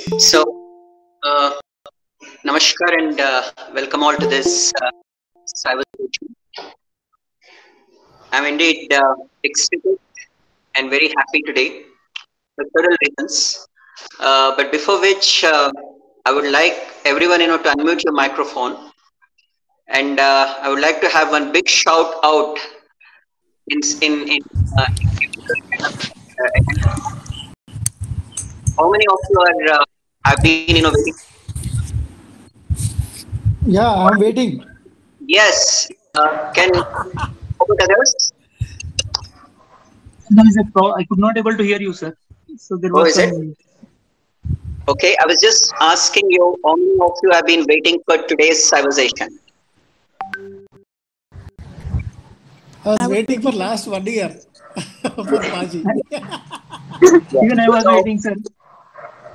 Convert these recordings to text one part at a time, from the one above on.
So, uh, Namaskar and welcome all to this cyber session. I'm indeed excited and very happy today for several reasons. But before which, I would like everyone to unmute your microphone, and I would like to have one big shout out in how many of you are have been waiting? Yeah, I'm waiting. Yes, can how about others? There is a I could not able to hear you, sir. So there Oh, was is it? some. Okay, I was just asking you, how many of you have been waiting for today's civilization? I was waiting for last 1 year for Paji. Yeah. Even I was So, waiting, sir.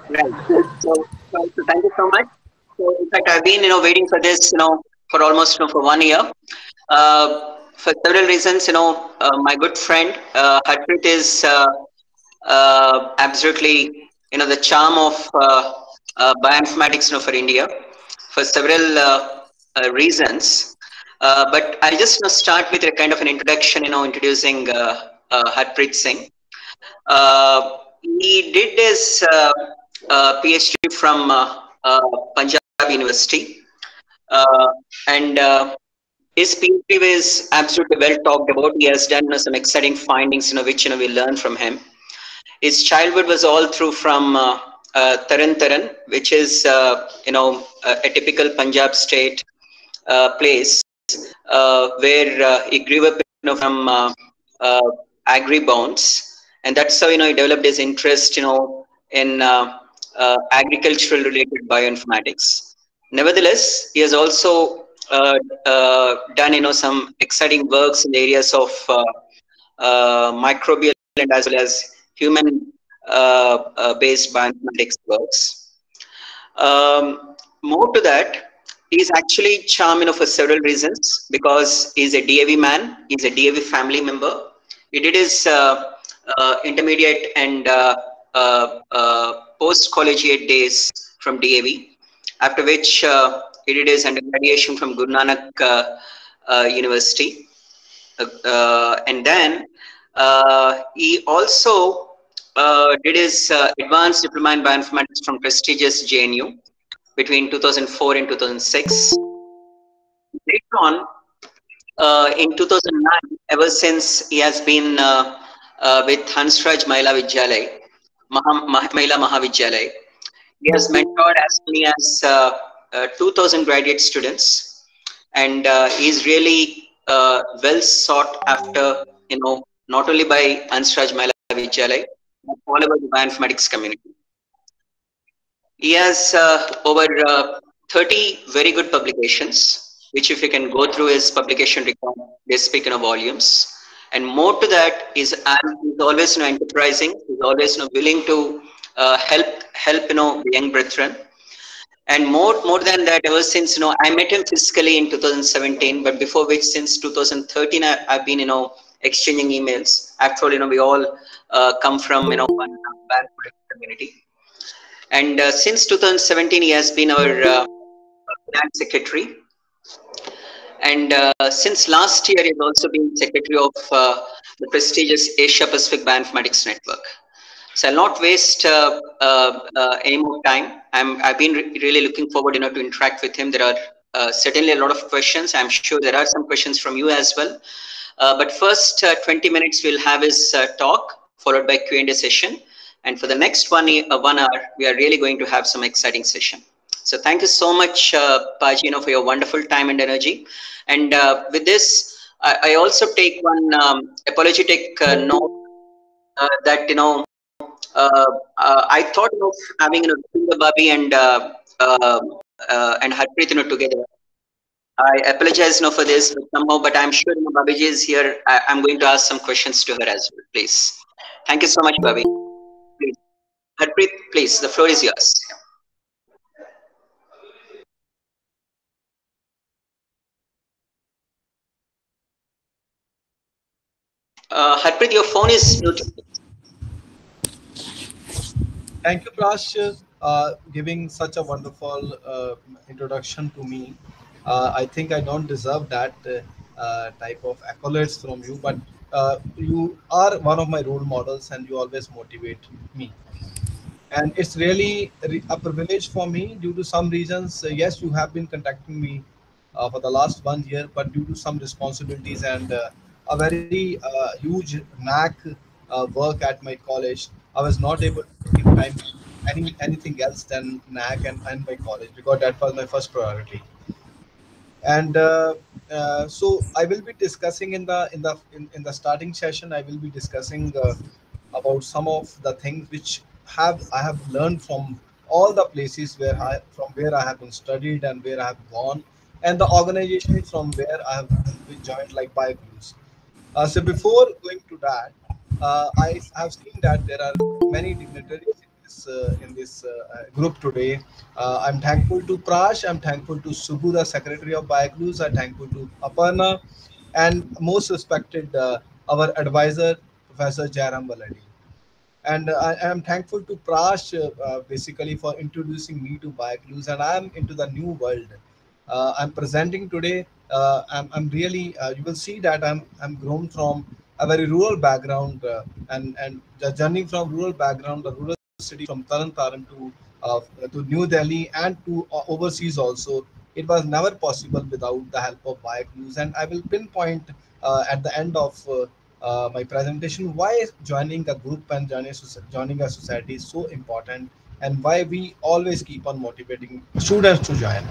right. So thank you so much. So, in fact, I've been, waiting for this, for almost, for 1 year. For several reasons, my good friend Harpreet is absolutely, the charm of bioinformatics, for India, for several reasons. But I'll just start with a kind of an introduction, introducing Harpreet Singh. He did his PhD from Punjab University, uh, and his PhD was absolutely well talked about. He has done some exciting findings, which we learn from him. His childhood was all through from Taran Taran, which is a typical Punjab state place where he grew up from uh, agri bonds, and that's how he developed his interest in agricultural related bioinformatics. Nevertheless, he has also done some exciting works in the areas of microbial and as well as human based bioinformatics works. More to that, he's actually charming for several reasons because he's a DAV man, he's a DAV family member. He did his intermediate and post collegiate days from DAV, after which he did his undergraduation from Guru Nanak University. And then he also did his advanced diploma in bioinformatics from prestigious JNU between 2004 and 2006. Later on, in 2009, ever since he has been with Hansraj Mahila Vidyalay, Mahila Mahavidyalay, he has mentored as many as 2,000 graduate students, and he's really well sought after, not only by Hansraj Mahila Vidyalay, but all over the bioinformatics community. He has over 30 very good publications, which if you can go through his publication record, they speak in volumes. And more to that is he's always enterprising. He's always willing to help the young brethren. And more than that, ever since I met him physically in 2017, but before which since 2013 I've been exchanging emails. After all, we all come from one community. And since 2017, he has been our finance secretary. And since last year, he's also been secretary of the prestigious Asia Pacific Bioinformatics Network. So I'll not waste any more time. I've been really looking forward, to interact with him. There are certainly a lot of questions. I'm sure there are some questions from you as well. But first 20 minutes, we'll have his talk, followed by Q&A session. And for the next 1 hour, we are really going to have some exciting session. So thank you so much, Paji, for your wonderful time and energy. And with this, I also take one apologetic note that, I thought of having, Babi and Harpreet, together. I apologize for this, but somehow, but I'm sure Babiji is here. I'm going to ask some questions to her as well, please. Thank you so much, Babi. Please. Harpreet, please, the floor is yours. Harpreet, your phone is muted. Thank you, Prash. giving such a wonderful introduction to me. I think I don't deserve that type of accolades from you, but you are one of my role models and you always motivate me. And it's really a privilege for me due to some reasons. Yes, you have been contacting me for the last 1 year, but due to some responsibilities and a very huge knack work at my college, I was not able to give time to anything else than knack and my college because that was my first priority. And so I will be discussing in the starting session. I will be discussing about some of the things which have I have learned from all the places where I have been studied and where I have gone, and the organizations from where I have been joined, like BioCruise. So before going to that, I have seen that there are many dignitaries in this group today. I'm thankful to Prash. I'm thankful to Subhu, the Secretary of BioCruise. I'm thankful to Aparna, and most respected our advisor, Professor Jairam Baladi. And I am thankful to Prash basically for introducing me to BioCruise, and I am into the new world. I'm presenting today. I'm really you will see that I'm grown from a very rural background, and the journey from rural background, the rural city from Taran Taran to New Delhi and to overseas also. It was never possible without the help of BioCruise, and I will pinpoint at the end of my presentation why joining a group and joining a society is so important, and why we always keep on motivating students to join.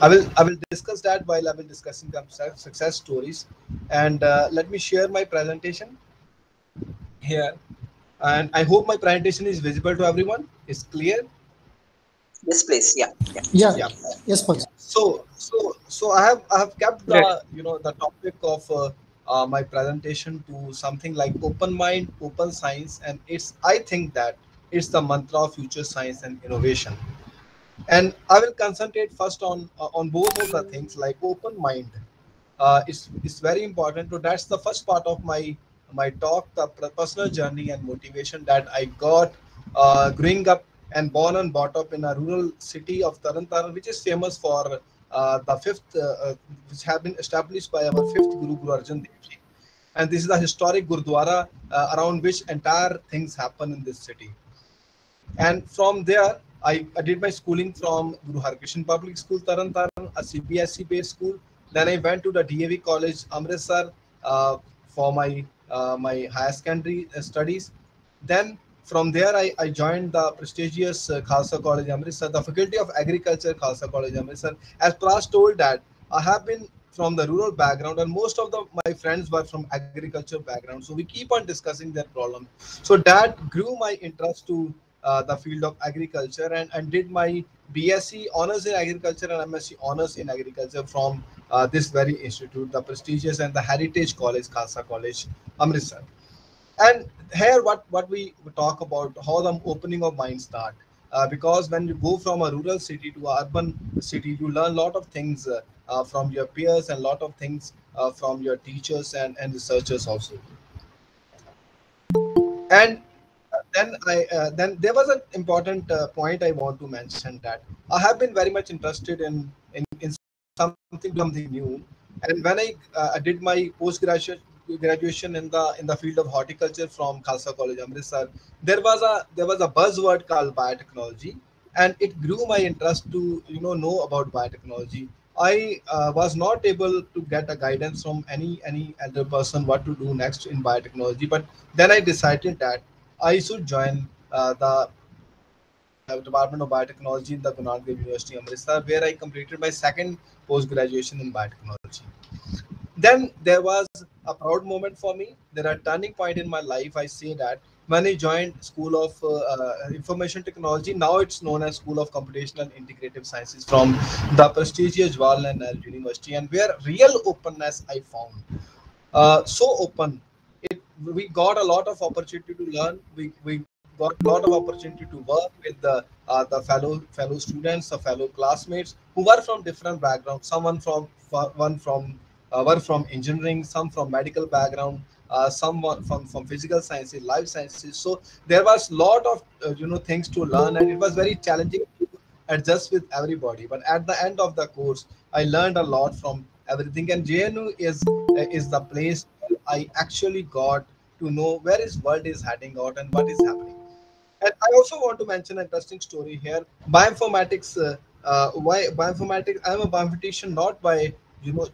I will discuss that while I will discussing the success stories. And let me share my presentation here, and I hope my presentation is visible to everyone. It's clear. Yes, please. Yeah. Yeah. Yeah. Yeah. Yes, Pankaj. So I have kept Right. the topic of my presentation to something like open mind, open science, and it's I think that it's the mantra of future science and innovation. And I will concentrate first on both of the things, like open mind. It's very important. So that's the first part of my talk, the personal journey and motivation that I got growing up and born and brought up in a rural city of Tarantaran, which is famous for the which have been established by our fifth Guru Arjan Dev Ji. And this is the historic Gurdwara around which entire things happen in this city. And from there, I did my schooling from Guru Harkrishan Public School, Taran Taran, a CBSE based school. Then I went to the DAV College, Amritsar, for my higher secondary studies. Then from there, I joined the prestigious Khalsa College, Amritsar, the Faculty of Agriculture, Khalsa College, Amritsar. As Pras told that, I have been from the rural background, and most of my friends were from agriculture background. So we keep on discussing their problem. So that grew my interest to the field of agriculture, and did my BSc honors in agriculture and MSc honors in agriculture from this very institute, the prestigious and the heritage college, Khalsa College, Amritsar. And here what we talk about how the opening of mind start, because when you go from a rural city to an urban city, you learn a lot of things from your peers and a lot of things from your teachers and researchers also. And then there was an important point I want to mention, that I have been very much interested in something new. And when I did my graduation in the field of horticulture from Khalsa College, Amritsar, there was a buzzword called biotechnology, and it grew my interest to know about biotechnology. I was not able to get a guidance from any elder person what to do next in biotechnology, but then I decided that I should join the Department of Biotechnology in the Guru Nanak Dev University, Amritsar, where I completed my second post graduation in biotechnology. Then there was a proud moment for me. There are turning point in my life. I say that when I joined School of Information Technology, now it's known as School of Computational Integrative Sciences from the prestigious Jawaharlal Nehru University, and where real openness I found. So open. We got a lot of opportunity to learn. We got a lot of opportunity to work with the fellow students, the fellow classmates who were from different backgrounds. Someone from one from were from engineering, some from medical background, someone from physical sciences, life sciences. So there was a lot of things to learn, and it was very challenging to adjust with everybody. But at the end of the course, I learned a lot from everything, and JNU is the place I actually got to know where his world is heading out and what is happening. And I also want to mention an interesting story here. Bioinformatics. Why bioinformatics? I'm a bioinformatician not by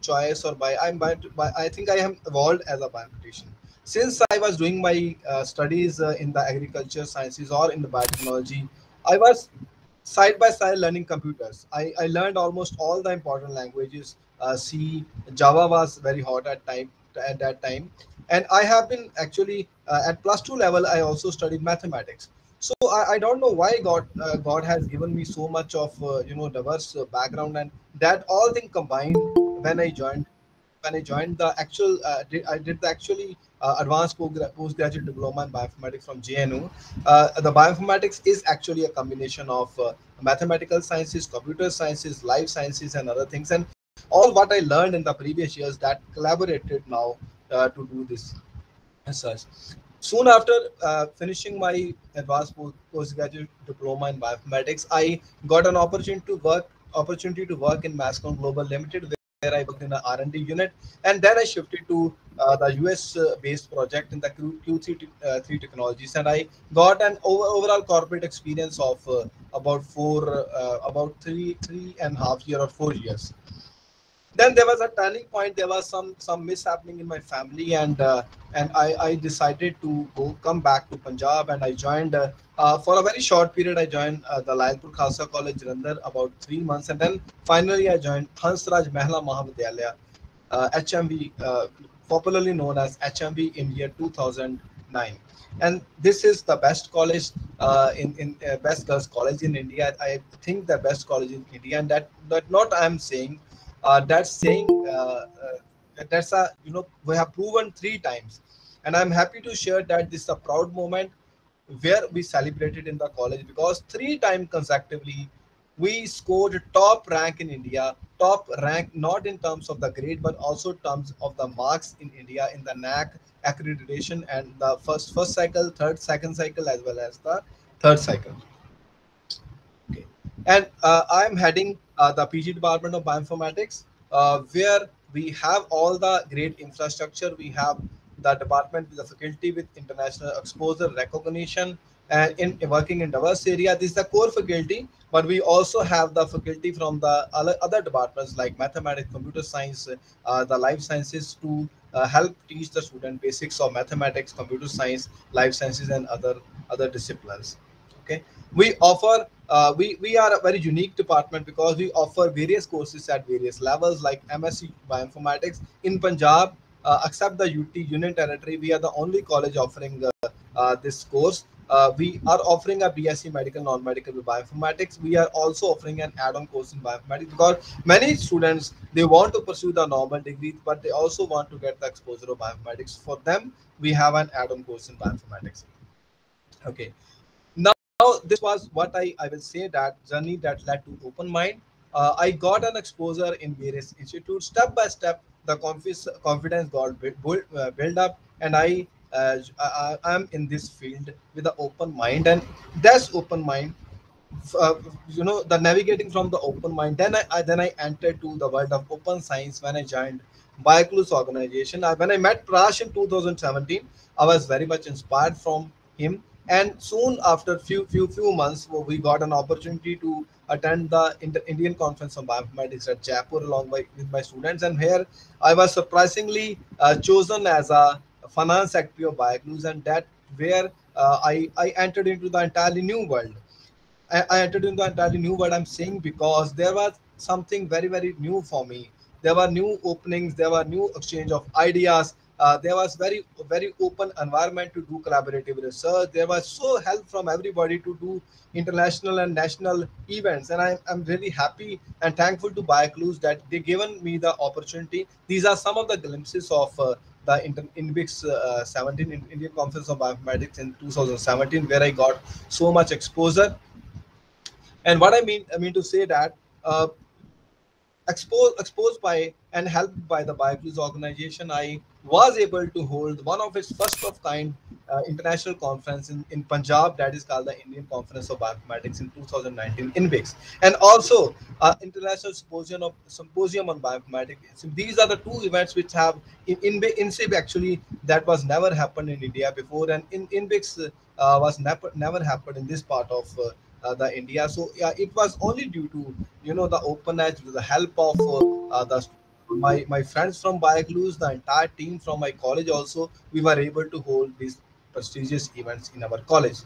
choice or by I think I am evolved as a bioinformatician. Since I was doing my studies in the agriculture sciences or in the biotechnology, I was side by side learning computers. I learned almost all the important languages. C, Java was very hot at that time, and I have been actually at plus two level. I also studied mathematics. So I don't know why God has given me so much of diverse background, and that all thing combined when I joined the actual I did the actually advanced postgraduate diploma in bioinformatics from JNU. The bioinformatics is actually a combination of mathematical sciences, computer sciences, life sciences, and other things, and all what I learned in the previous years that collaborated now to do this research. Soon after finishing my advanced postgraduate diploma in bioinformatics, I got an opportunity to work in Mascom Global Limited, where I worked in an R&D unit, and then I shifted to the US based project in the Q3 technologies, and I got an overall corporate experience of about three and a half year or 4 years. Then there was a turning point. There was some mishappening in my family, and I decided to come back to Punjab, and I joined for a very short period. I joined the Lalpur Khalsa College Jalandhar about 3 months, and then finally I joined Hansraj Mehla Mahavidyalaya, HMV, popularly known as HMV India 2009. And this is the best college in best girls college in India. I think the best college in India, and that not I'm saying that's saying that's a we have proven 3 times, and I'm happy to share that this is a proud moment where we celebrated in the college, because 3 times consecutively we scored top rank in India, top rank not in terms of the grade but also terms of the marks in India in the NAC accreditation, and the first cycle, second cycle, as well as the third cycle. Okay. And I'm heading the PG department of bioinformatics, where we have all the great infrastructure. We have the department with the faculty with international exposure recognition, and in working in diverse area. This is the core faculty, but we also have the faculty from the other departments like mathematics, computer science, the life sciences, to help teach the student basics of mathematics, computer science, life sciences, and other disciplines. Okay, we offer we are a very unique department because we offer various courses at various levels, like MSc bioinformatics in Punjab. Except the UT Union Territory, we are the only college offering this course. We are offering a BSc medical, non-medical bioinformatics. We are also offering an add-on course in bioinformatics, because many students, they want to pursue the normal degree, but they also want to get the exposure of bioinformatics. For them, we have an add-on course in bioinformatics. Okay. Now, this was what I will say, that journey that led to Open Mind. I got an exposure in various institutes. Step by step, the confidence got built up, and I am in this field with an open mind, and that's open mind. Uh, the navigating from the open mind. Then I entered to the world of open science when I joined BioClues organization. When I met Prash in 2017, I was very much inspired from him, and soon after few months, we got an opportunity to attend the Indian Conference on Bioinformatics at Jaipur along with my students, and here I was surprisingly chosen as a finance secretary of BioClues, and that where I entered into the entirely new world. I entered into the entirely new world. I'm saying because there was something very, very new for me. There were new openings, there were new exchange of ideas. There was very open environment to do collaborative research. There was so help from everybody to do international and national events, and I'm really happy and thankful to BioClues that they given me the opportunity. These are some of the glimpses of the INVIX 17 Indian Conference of Bioinformatics in 2017, where I got so much exposure. And what I mean to say that exposed by and helped by the BioClues organization, I was able to hold one of its first of kind international conference in Punjab, that is called the Indian Conference of Bioinformatics in 2019 in BICS, and also international symposium on bioinformatics. So these are the two events which have in SIB actually that was never happened in India before, and in BICS was never happened in this part of the India. So it was only due to the openness, the help of the my friends from BioClues, the entire team from my college also, we were able to hold these prestigious events in our college.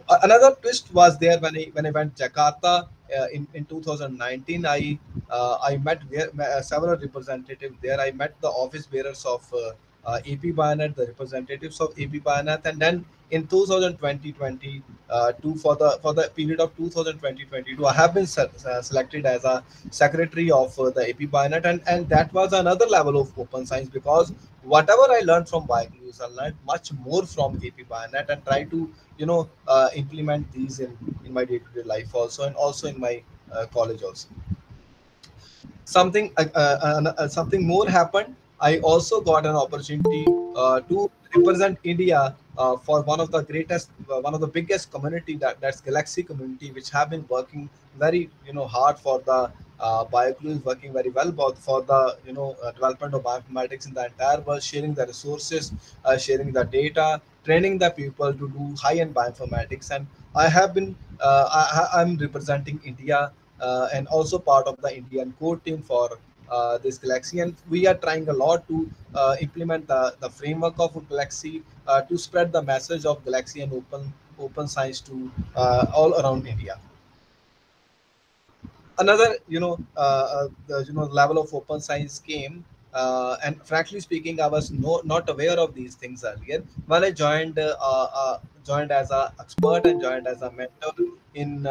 Another twist was there when I went Jakarta in 2019. I met several representatives there. I met the office bearers of AP Bionet, the representatives of AP Bionet, and then in 2020 for the period of 2020-22, I have been selected as a secretary of the AP Bionet, and that was another level of open science, because whatever I learned from BioClues, I learned much more from AP Bionet and try to implement these in my day-to-day life also, and also in my college also. Something more happened. I also got an opportunity to represent India for one of the biggest community, that's Galaxy community, which have been working very hard for the BioClues, working very well about for the development of bioinformatics in the entire world, sharing the resources, sharing the data, training the people to do high-end bioinformatics. And I have been I'm representing India and also part of the Indian core team for this Galaxy. And we are trying a lot to implement the framework of Galaxy to spread the message of Galaxy and open science to all around India. Another level of open science came, and frankly speaking, I was not aware of these things earlier when I joined as a expert and joined as a mentor in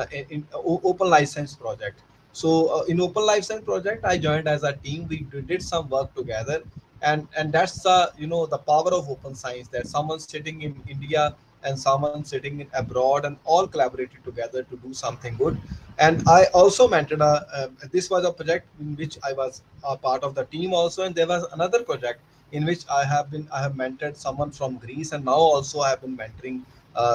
open license project. So in open license project, I joined as a team. We did some work together, and that's the power of open science, that someone sitting in India and someone sitting in abroad and all collaborated together to do something good. And I also mentored this was a project in which I was a part of the team also, and there was another project in which I have mentored someone from Greece, and now also I have been mentoring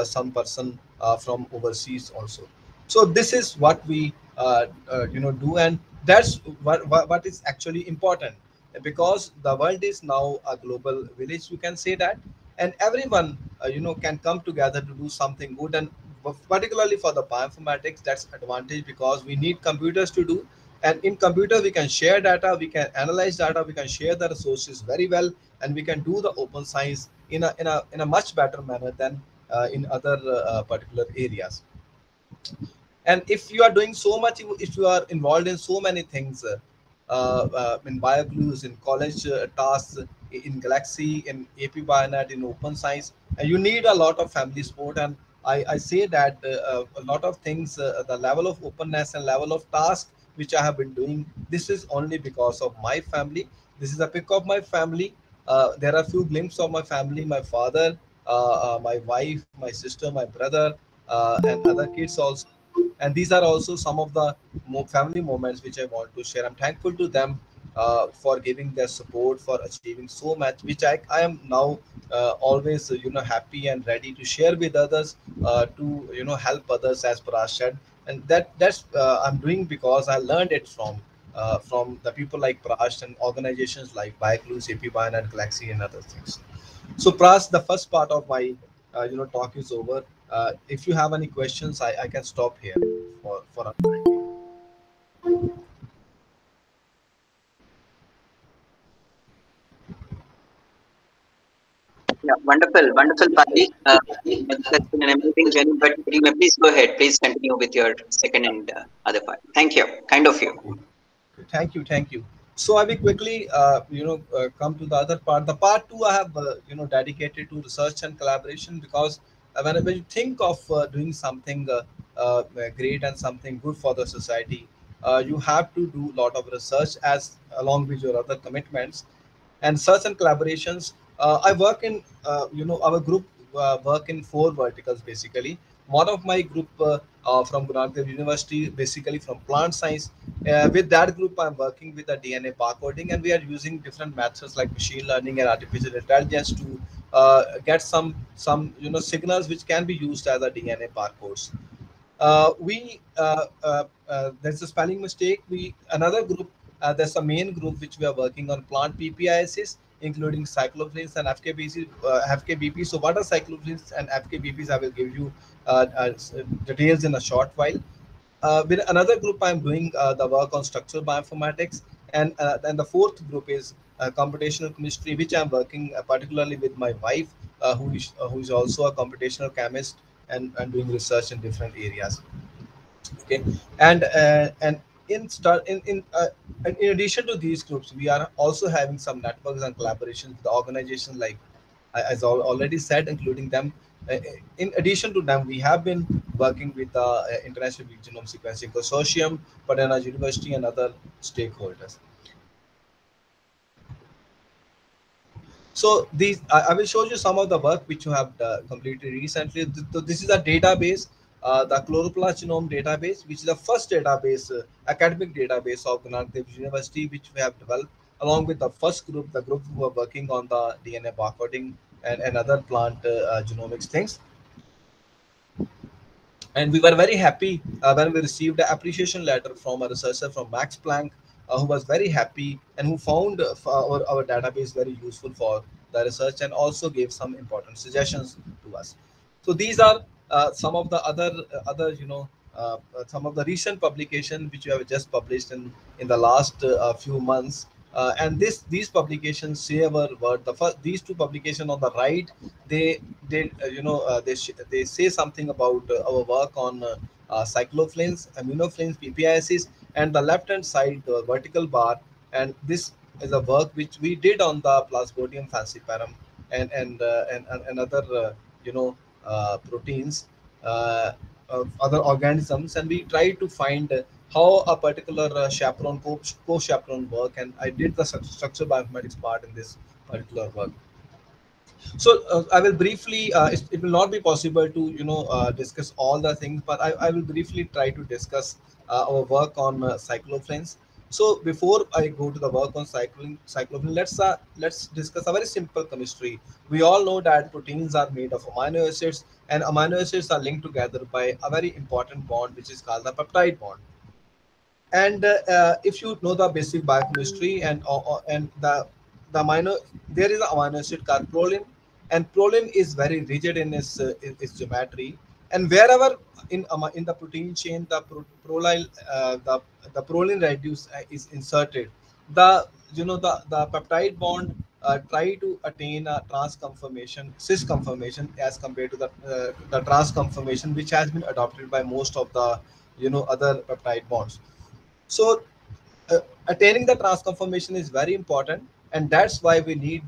some person from overseas also. So this is what we do, and that's what is actually important, because the world is now a global village, you can say that, and everyone can come together to do something good. And particularly for the bioinformatics, that's advantage, because we need computers to do, and in computer we can share data, we can analyze data, we can share the resources very well, and we can do the open science in a much better manner than in other particular areas. And if you are doing so much, if you are involved in so many things in BioClues, in college tasks, in Galaxy, in AP Bionet, in open science, you need a lot of family support. And I say that a lot of things, the level of openness and level of task which I have been doing, this is only because of my family. This is a pic of my family. There are few glimpses of my family, my father, my wife, my sister, my brother, and other kids also. And these are also some of the family moments which I want to share. I'm thankful to them for giving their support, for achieving so much, which I am now always happy and ready to share with others, to help others, as Parash said. And that's I'm doing because I learned it from the people like Prash and organizations like BioClues, AP Bio, and Galaxy, and other things. So Pras, the first part of my talk is over. If you have any questions, I can stop here for a minute. Yeah, wonderful, wonderful, Pali. That's been an amazing journey. But you may please go ahead. Please continue with your second and other part. Thank you. Kind of you. Thank you. So I will quickly, come to the other part. The part two I have, dedicated to research and collaboration, because when you think of doing something great and something good for the society, you have to do a lot of research as along with your other commitments and search and collaborations. I work in, our group work in four verticals basically. One of my group from Guru Nanak Dev University, basically from plant science. With that group, I'm working with the DNA barcoding, and we are using different methods like machine learning and artificial intelligence to get some signals which can be used as a DNA barcodes. We There's a spelling mistake. We another group. There's a main group which we are working on plant PPISs, including cyclophrins and FKBC, FKBP. So what are cyclophrins and FKBPs? I will give you details in a short while. With another group, I'm doing the work on structural bioinformatics, and the fourth group is computational chemistry, which I'm working particularly with my wife, who is also a computational chemist and doing research in different areas. Okay, and in addition to these groups, we are also having some networks and collaborations with organizations like, as already said, including them. In addition to them, we have been working with the International Big Genome Sequencing Consortium, Padana University, and other stakeholders. So these, I will show you some of the work which you have completed recently. So this is a database, the Chloroplast Genome Database, which is the first database, academic database of Guru Nanak Dev University, which we have developed along with the first group, the group who are working on the DNA barcoding and other plant genomics things. And we were very happy when we received an appreciation letter from a researcher from Max Planck, who was very happy and who found our database very useful for the research and also gave some important suggestions to us. So these are some of the other some of the recent publication which we have just published in the last few months. And these publications say our word. These two publications on the right, they say something about our work on cyclophrins, aminophrins, PPISs, and the left hand side, the vertical bar. And this is a work which we did on the Plasmodium falciparum and other proteins, other organisms, and we try to find how a particular chaperone co-chaperone work, and I did the structural bioinformatics part in this particular work. So I will briefly, it will not be possible to discuss all the things, but I will briefly try to discuss our work on cyclophrins. So before I go to the work on cyclophrine, let's discuss a very simple chemistry. We all know that proteins are made of amino acids, and amino acids are linked together by a very important bond, which is called the peptide bond. And if you know the basic biochemistry and the amino, there is an amino acid called proline, and proline is very rigid in its geometry. And wherever in the protein chain the proline residue is inserted, the peptide bond try to attain a trans conformation, cis conformation, as compared to the trans conformation which has been adopted by most of the other peptide bonds. So attaining the trans conformation is very important, and that's why we need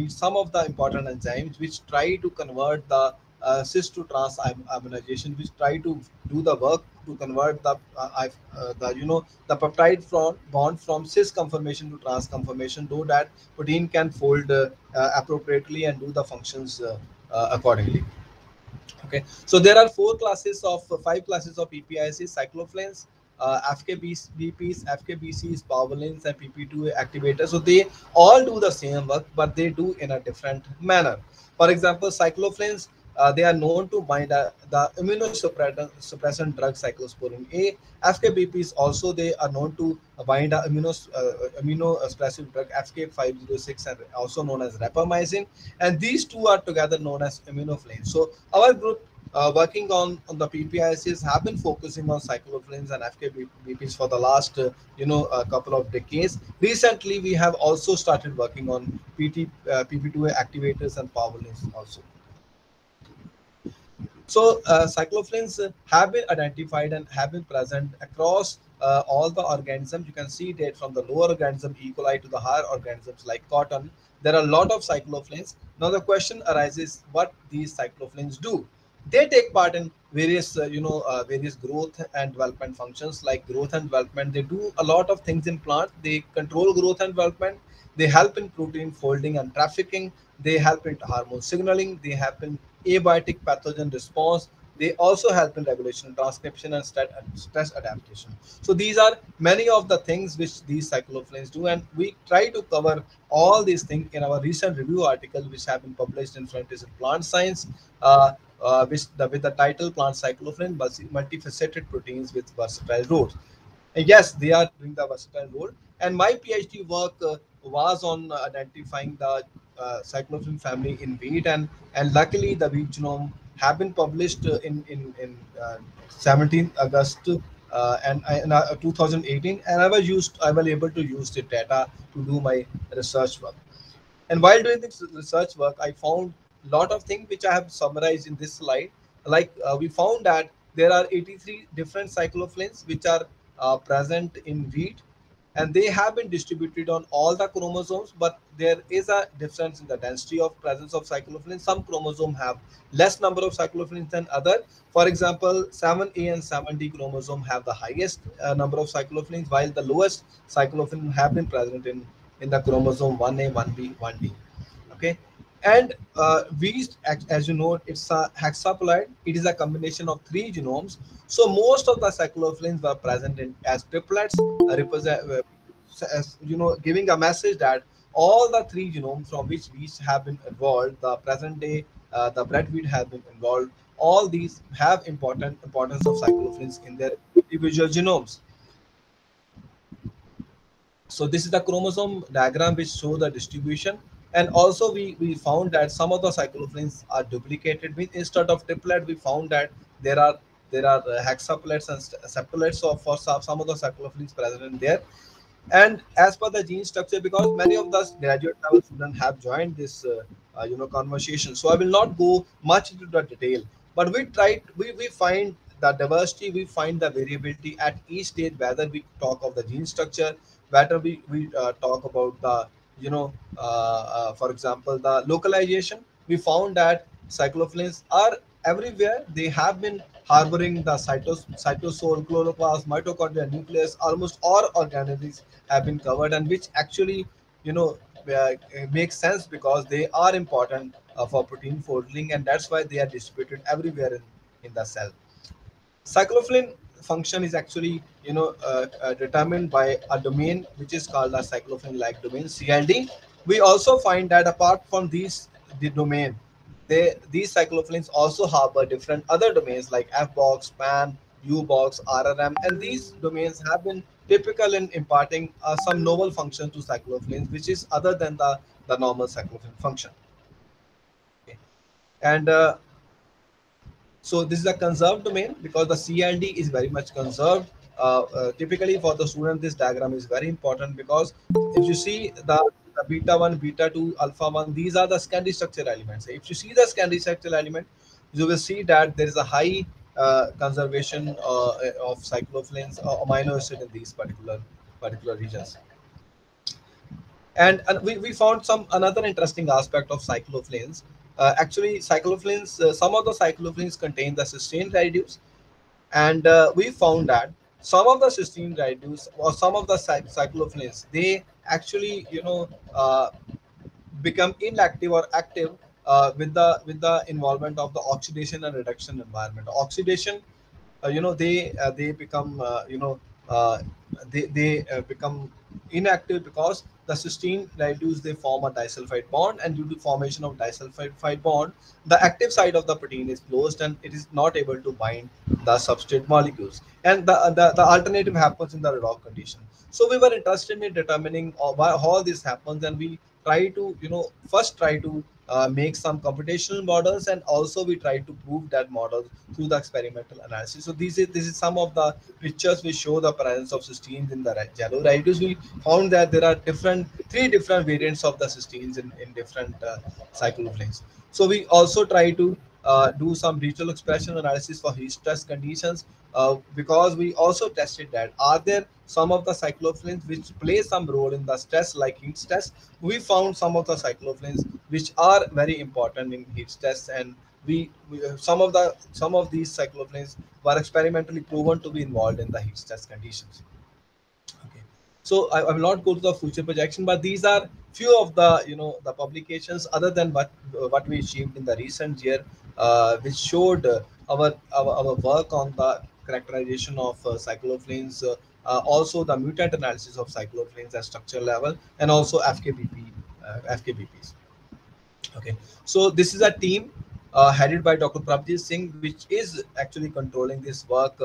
some of the important enzymes which try to convert the cis to trans aminization, which try to do the work to convert the peptide bond from cis conformation to trans conformation, so that protein can fold appropriately and do the functions accordingly. Okay, so there are 5 classes of PPICs: cyclophrins, FKBPs, FKBCs, powerlins, and PP2 activators. So they all do the same work, but they do in a different manner. For example, cyclophrins, they are known to bind the immunosuppressant drug cyclosporin A. FKBPs also, they are known to bind the immunosuppressive drug FK506, and also known as rapamycin. And these two are together known as aminophrins. So our group working on the PPICs have been focusing on cyclophrins and FKBPs for the last couple of decades. Recently, we have also started working on PP2A activators and powerlins also. So cyclophrins have been identified and have been present across all the organisms. You can see that from the lower organism E. coli to the higher organisms like cotton, there are a lot of cyclophrins. Now the question arises, what these cyclophrins do? They take part in various various growth and development functions. Like growth and development, they do a lot of things in plant. They control growth and development. They help in protein folding and trafficking. They help in hormone signaling. They help in abiotic pathogen response. They also help in regulation, transcription, and stress adaptation. So these are many of the things which these cyclohexanes do, and we try to cover all these things in our recent review article, which have been published in Frontiers in Plant Science, with the title "Plant Cyclohexane: Multifaceted Proteins with Versatile Roles." Yes, they are doing the versatile role. And my PhD work was on identifying the cyclohexane family in wheat, and luckily the wheat genome have been published in 17th August in 2018, and I was able to use the data to do my research work. And while doing this research work, I found a lot of things which I have summarized in this slide. Like we found that there are 83 different cyclohexanes which are present in wheat, and they have been distributed on all the chromosomes, but there is a difference in the density of presence of cyclohexanes. Some chromosomes have less number of cyclohexanes than other. For example, 7A and 7D chromosome have the highest number of cyclohexanes, while the lowest cyclohexanes have been present in the chromosome 1A, 1B, 1D. Okay. And we, as you know, it's a hexaploid. It is a combination of three genomes. So most of the cyclohexanes were present in as triplets, as you know, giving a message that all the three genomes from which wheat have been evolved, the present day, the bread wheat have been involved. All these have importance of cyclohexanes in their individual genomes. So this is the chromosome diagram which show the distribution. And also we found that some of the cyclohexanes are duplicated. Instead of triplet, we found that there are hexaplets and septuplets for some of the cyclohexanes present in there. And as per the gene structure, because many of the graduate level students have joined this conversation, so I will not go much into the detail, but we find the diversity, we find the variability at each stage, whether we talk of the gene structure, whether we talk about the for example, the localization. We found that cyclohexanes are everywhere. They have been harboring the cytosol, chloroplast, mitochondria, nucleus. Almost all organisms have been covered, and which actually, makes sense because they are important for protein folding, and that's why they are distributed everywhere in the cell. Cyclohexane function is actually determined by a domain which is called a cyclohexane-like domain, CLD. We also find that apart from the domain, these cyclohexanes also harbor different other domains like F-box, PAN, U-box, RRM, and these domains have been typical in imparting some novel function to cyclohexanes, which is other than the normal cyclohexane function. Okay. And so this is a conserved domain because the CLD is very much conserved. Typically for the student, this diagram is very important because if you see the beta 1, beta 2, alpha 1, these are the secondary structure elements. If you see the secondary structure element, you will see that there is a high conservation of cyclohexanes or amino acid in these particular regions. And we found another interesting aspect of cyclohexanes. Actually, cyclohexanes, some of the cyclohexanes contain the cysteine residues, and we found that some of the cysteine residues or some of the cyclohexanes, they actually become inactive or active with the involvement of the oxidation and reduction environment. Oxidation, they become become inactive because the cysteine residues, they form a disulfide bond, and due to formation of disulfide bond, the active side of the protein is closed and it is not able to bind the substrate molecules, and the alternative happens in the redox condition. So we were interested in determining how this happens, and we try to first try to make some computational models, and also we try to prove that model through the experimental analysis. So this is some of the pictures which show the presence of cysteines in the yellow residues. We found that there are three different variants of the cysteines in different cyclohexanes. So we also try to do some digital expression analysis for heat stress conditions, because we also tested that are there some of the cyclohexanes which play some role in the stress like heat stress. We found some of the cyclohexanes which are very important in heat stress, and some of these cyclohexanes were experimentally proven to be involved in the heat stress conditions. Okay. So I will not go to the future projection, but these are few of the the publications other than what we achieved in the recent year, which showed our work on the characterization of cyclophanes, also the mutant analysis of cyclophanes at structure level, and also FKBPs. Okay, so this is a team headed by Dr. Prabhjit Singh, which is actually controlling this work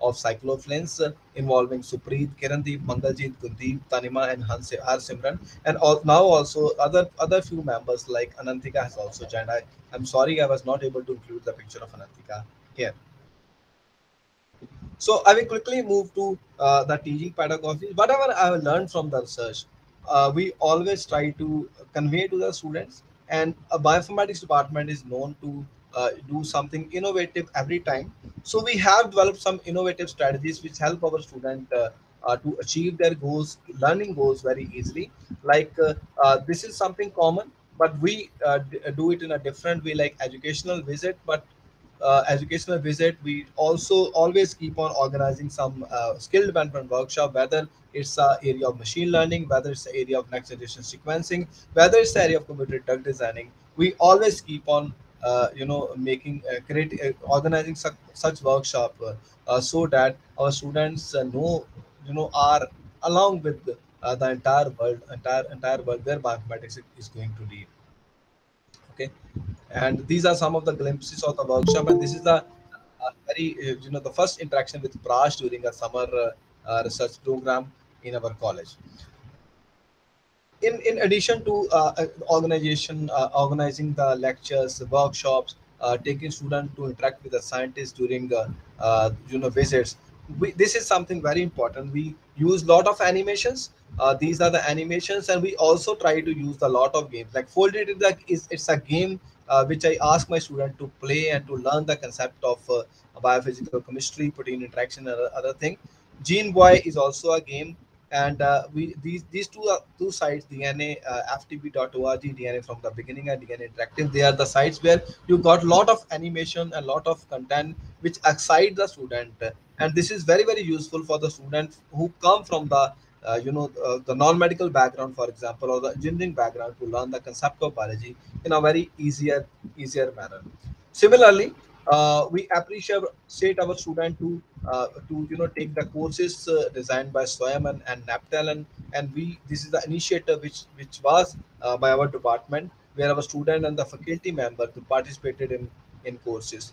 of cyclophanes involving Supreet, Kirandeep, Mangaljit, Gundeep, Tanima, and Harsimran, and now also other few members like Anantika has also joined. I'm sorry I was not able to include the picture of Anantika here. So I will quickly move to the teaching pedagogy. Whatever I have learned from the research, we always try to convey to the students. And a bioinformatics department is known to do something innovative every time. So we have developed some innovative strategies which help our student to achieve their goals, learning goals very easily. Like this is something common, but we do it in a different way, like educational visit. But educational visit, we also always keep on organizing some skill development workshop, whether it's a area of machine learning, whether it's the area of next generation sequencing, whether it's the area of computer drug designing. We always keep on making organizing such workshop so that our students know, are along with the entire world where bioinformatics is going to lead. Okay, and these are some of the glimpses of the workshop, and this is the very the first interaction with Prash during a summer research program in our college. In addition to organizing the lectures, workshops, taking students to interact with the scientists during visits, this is something very important. We use lot of animations. These are the animations, and we also try to use a lot of games. Like Folded it's a game which I ask my student to play and to learn the concept of biophysical chemistry, protein interaction, and other thing. Gene Boy is also a game, and we these two sites, DNA, ftb.org, DNA from the beginning, and DNA Interactive, they are the sites where you got lot of animation and lot of content which excite the student, and this is very very useful for the students who come from the the non-medical background, for example, or the engineering background, to learn the concept of biology in a very easier manner. Similarly, we appreciate our student to take the courses designed by Swayam and Naptel, and we this is the initiative which was by our department, where our student and the faculty member participated in courses.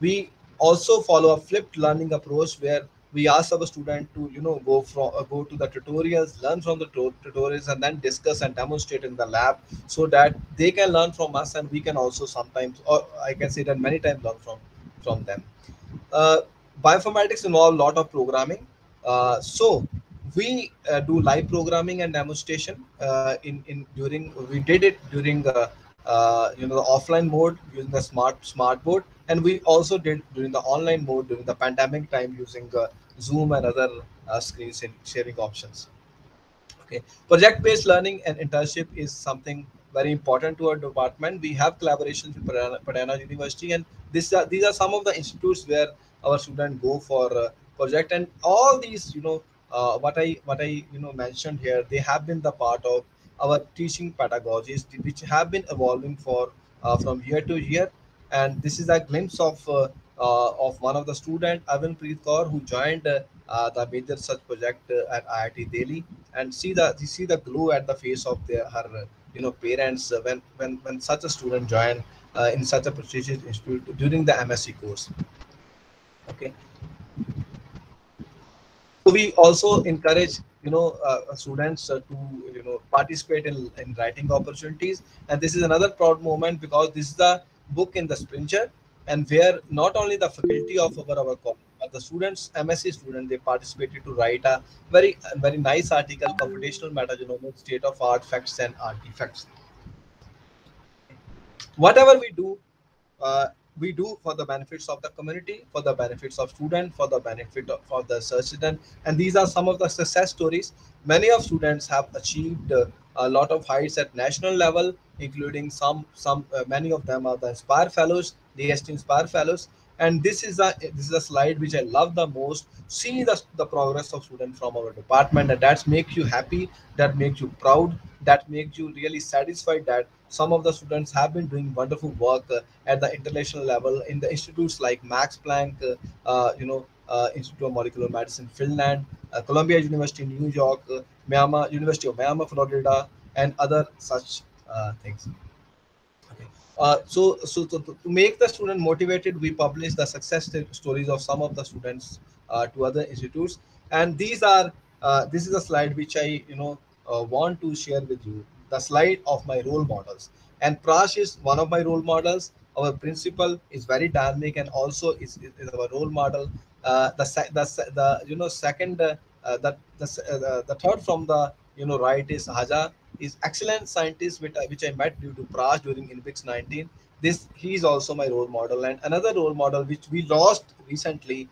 We also follow a flipped learning approach, where we ask our student to go to the tutorials, learn from the tutorials, and then discuss and demonstrate in the lab, so that they can learn from us, and we can also sometimes, or I can say that many times, learn from them. uh, Bioinformatics involve a lot of programming. So we do live programming and demonstration in during we did it during the offline mode using the smart board, and we also did during the online mode during the pandemic time using Zoom and other screen sharing options. Okay, project-based learning and internship is something very important to our department. We have collaborations with Padana University, and these are some of the institutes where our students go for project. And all these, what I mentioned here, they have been the part of our teaching pedagogies, which have been evolving for from year to year. And this is a glimpse of one of the student, Avinpreet Kaur, who joined the major research project at IIT Delhi, and see the glow at the face of her parents when such a student joined in such a prestigious institute during the MSc course. Okay, so we also encourage students to participate in writing opportunities, and this is another proud moment, because this is the book in the Springer, and where not only the faculty of our college, but the students, MSc students, they participated to write a very nice article, computational metagenomics, state of art, facts and artifacts. Whatever uh, we do for the benefits of the community, for the benefits of student, for the benefit of the research student. And these are some of the success stories. Many of students have achieved a lot of heights at national level, including some many of them are the Inspire Fellows, DST Inspire Fellows. And this is a slide which I love the most. See the progress of students from our department, and that makes you happy, that makes you proud, that makes you really satisfied that some of the students have been doing wonderful work at the international level in the institutes like Max Planck, Institute of Molecular Medicine, Finland, Columbia University, New York, University of Miami, Florida, and other such things. Okay. To make the student motivated, we publish the success stories of some of the students to other institutes, and this is a slide which I want to share with you. The slide of my role models, and Prash is one of my role models. Our principal is very dynamic and also is our role model. The second the third from the right is Haja, is excellent scientist which I met due to Prash during Invix 19. This he is also my role model, and another role model which we lost recently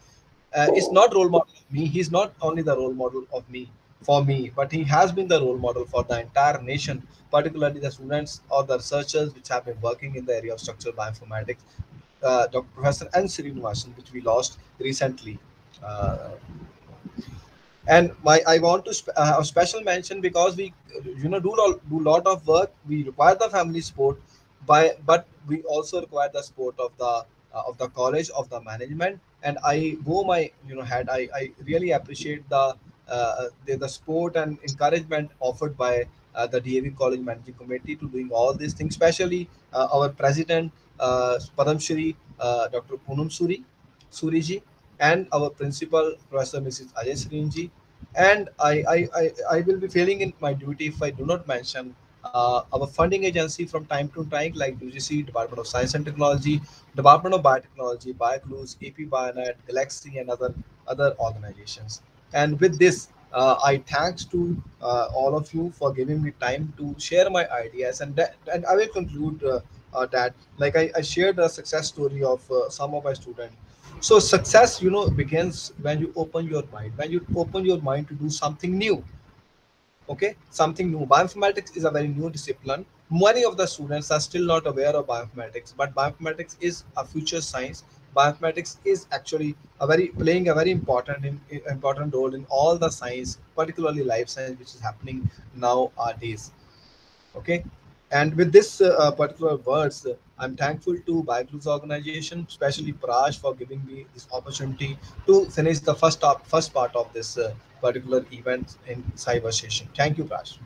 is not role model of me. He's not only the role model of me for me, but he has been the role model for the entire nation, particularly the students or the researchers which have been working in the area of structural bioinformatics. Dr. Professor N. Srinivasan, which we lost recently. Uh, and I want to have a special mention because we do lot of work. We require the family support, but we also require the support of the college, of the management. And I go my head. I really appreciate the support and encouragement offered by the DAV College Managing Committee to doing all these things, especially our president, Padam Shri, Dr. Poonam Suriji, and our principal, Professor Mrs. Ajay Srinji. And I will be failing in my duty if I do not mention our funding agency from time to time, like UGC, Department of Science and Technology, Department of Biotechnology, BioClues, AP Bionet, Galaxy, and other organizations. And with this, I thanks to all of you for giving me time to share my ideas, and I will conclude that, like I shared a success story of some of my students. So success begins when you open your mind, when you open your mind to do something new. Okay, something new. Bioinformatics is a very new discipline. Many of the students are still not aware of bioinformatics, but bioinformatics is a future science. Bioinformatics is actually a very playing a very important role in all the science, particularly life science, which is happening nowadays. Okay, and with this particular words, I'm thankful to BioClues organization, especially Praj, for giving me this opportunity to finish the first part of this particular event in cyber session. Thank you, Praj.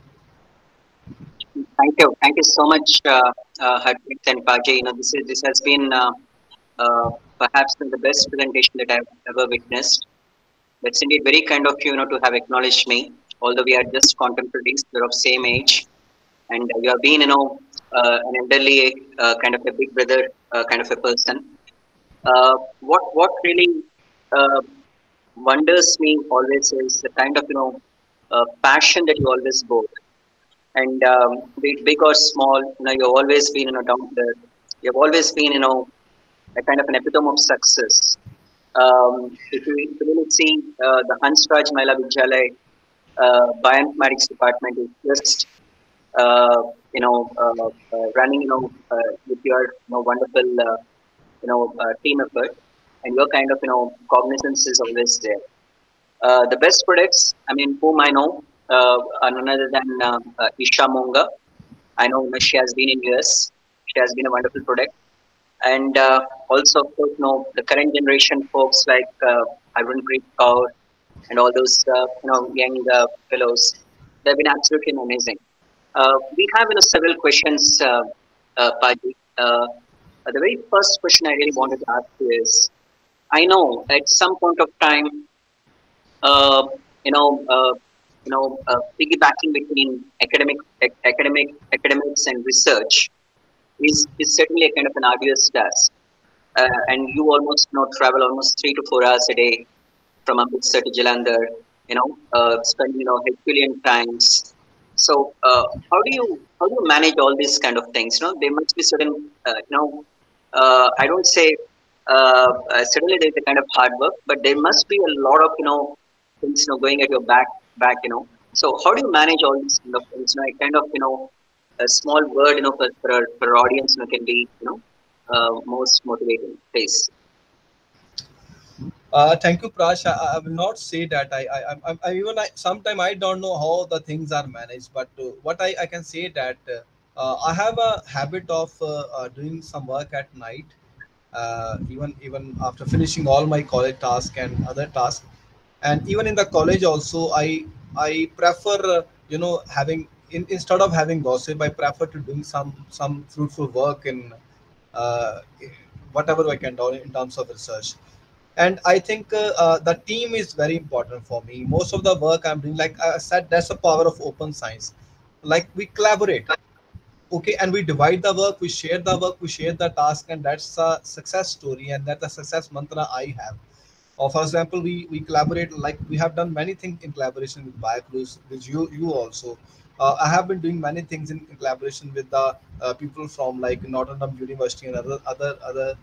Thank you so much, Harpreet and Pajay. This has been perhaps the best presentation that I've ever witnessed. That's indeed very kind of you, to have acknowledged me. Although we are just contemporaries, we're of same age, and you have been, an elderly kind of a big brother kind of a person. What really uh, wonders me always is the kind of passion that you always bore, and be it big or small, you've always been down there. You've always been a kind of an epitome of success. If you really see the Hansraj Mahila Vidyalaya bioinformatics department is just running with your wonderful team effort, and your kind of cognizance is always there. The best products, I mean, whom I know, are none other than Isha Monga. I know she has been in US. She has been a wonderful product, and also of course, the current generation folks like Harmanpreet Kaur and all those young fellows. They've been absolutely amazing. We have several questions, Paji. The very first question I really wanted to ask you is: I know at some point of time, uh, you know, uh, piggybacking between academics and research is certainly a kind of an arduous task. And you almost travel almost 3 to 4 hours a day from Amritsar to Jalandhar, spending Herculean times. So how do you manage all these kind of things? There must be certain I don't say certainly there's a kind of hard work, but there must be a lot of things going at your back. So how do you manage all these kind of things? I kind of a small word for our audience can be most motivating. Please. Thank you, Prash. I will not say that I even sometimes I don't know how the things are managed, but what I can say that I have a habit of doing some work at night, even after finishing all my college tasks and other tasks, and even in the college also, I prefer having instead of having gossip, I prefer to doing some fruitful work in uh, whatever I can do in terms of research. And I think the team is very important for me. Most of the work I'm doing, like I said, that's the power of open science. Like we collaborate, okay, and we divide the work, we share the work, we share the task, and that's a success story, and that's a success mantra I have. Or for example, we collaborate, like we have done many things in collaboration with BioCruise, with you also. I have been doing many things in collaboration with the people from like Notre Dame University and other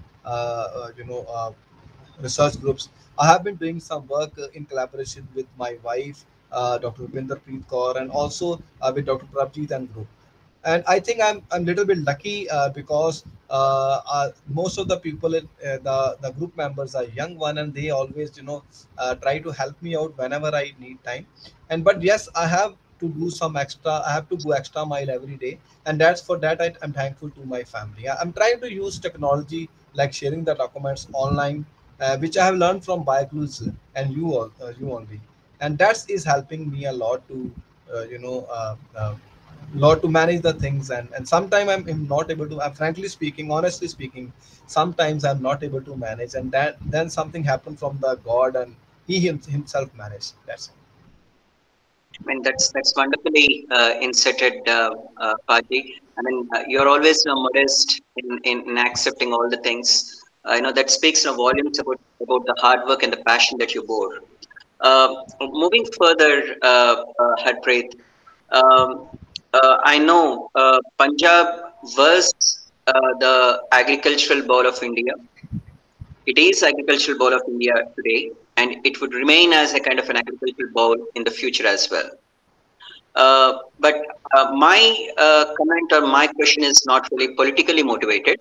research groups. I have been doing some work in collaboration with my wife, Dr. Rupinder Preet Kaur, and also with Dr. Prabjeet and group. And I think I'm a little bit lucky because most of the people, the group members are young one, and they always try to help me out whenever I need time. And but yes, I have to do some extra. I have to go extra mile every day, and that's for that I'm thankful to my family. I'm trying to use technology like sharing the documents online, which I have learned from BioClues and you only, and that is helping me a lot to lot to manage the things. And sometimes I'm not able to. I'm frankly speaking, honestly speaking, sometimes I'm not able to manage, and then something happened from the God, and himself managed. That's it. I mean, that's wonderfully inserted, Paji. I mean, you're always modest in accepting all the things. That speaks volumes about the hard work and the passion that you bore. Moving further, Harpreet, I know Punjab was the agricultural bowl of India. It is agricultural bowl of India today, and it would remain as a kind of an agricultural bowl in the future as well. But my comment or my question is not really politically motivated.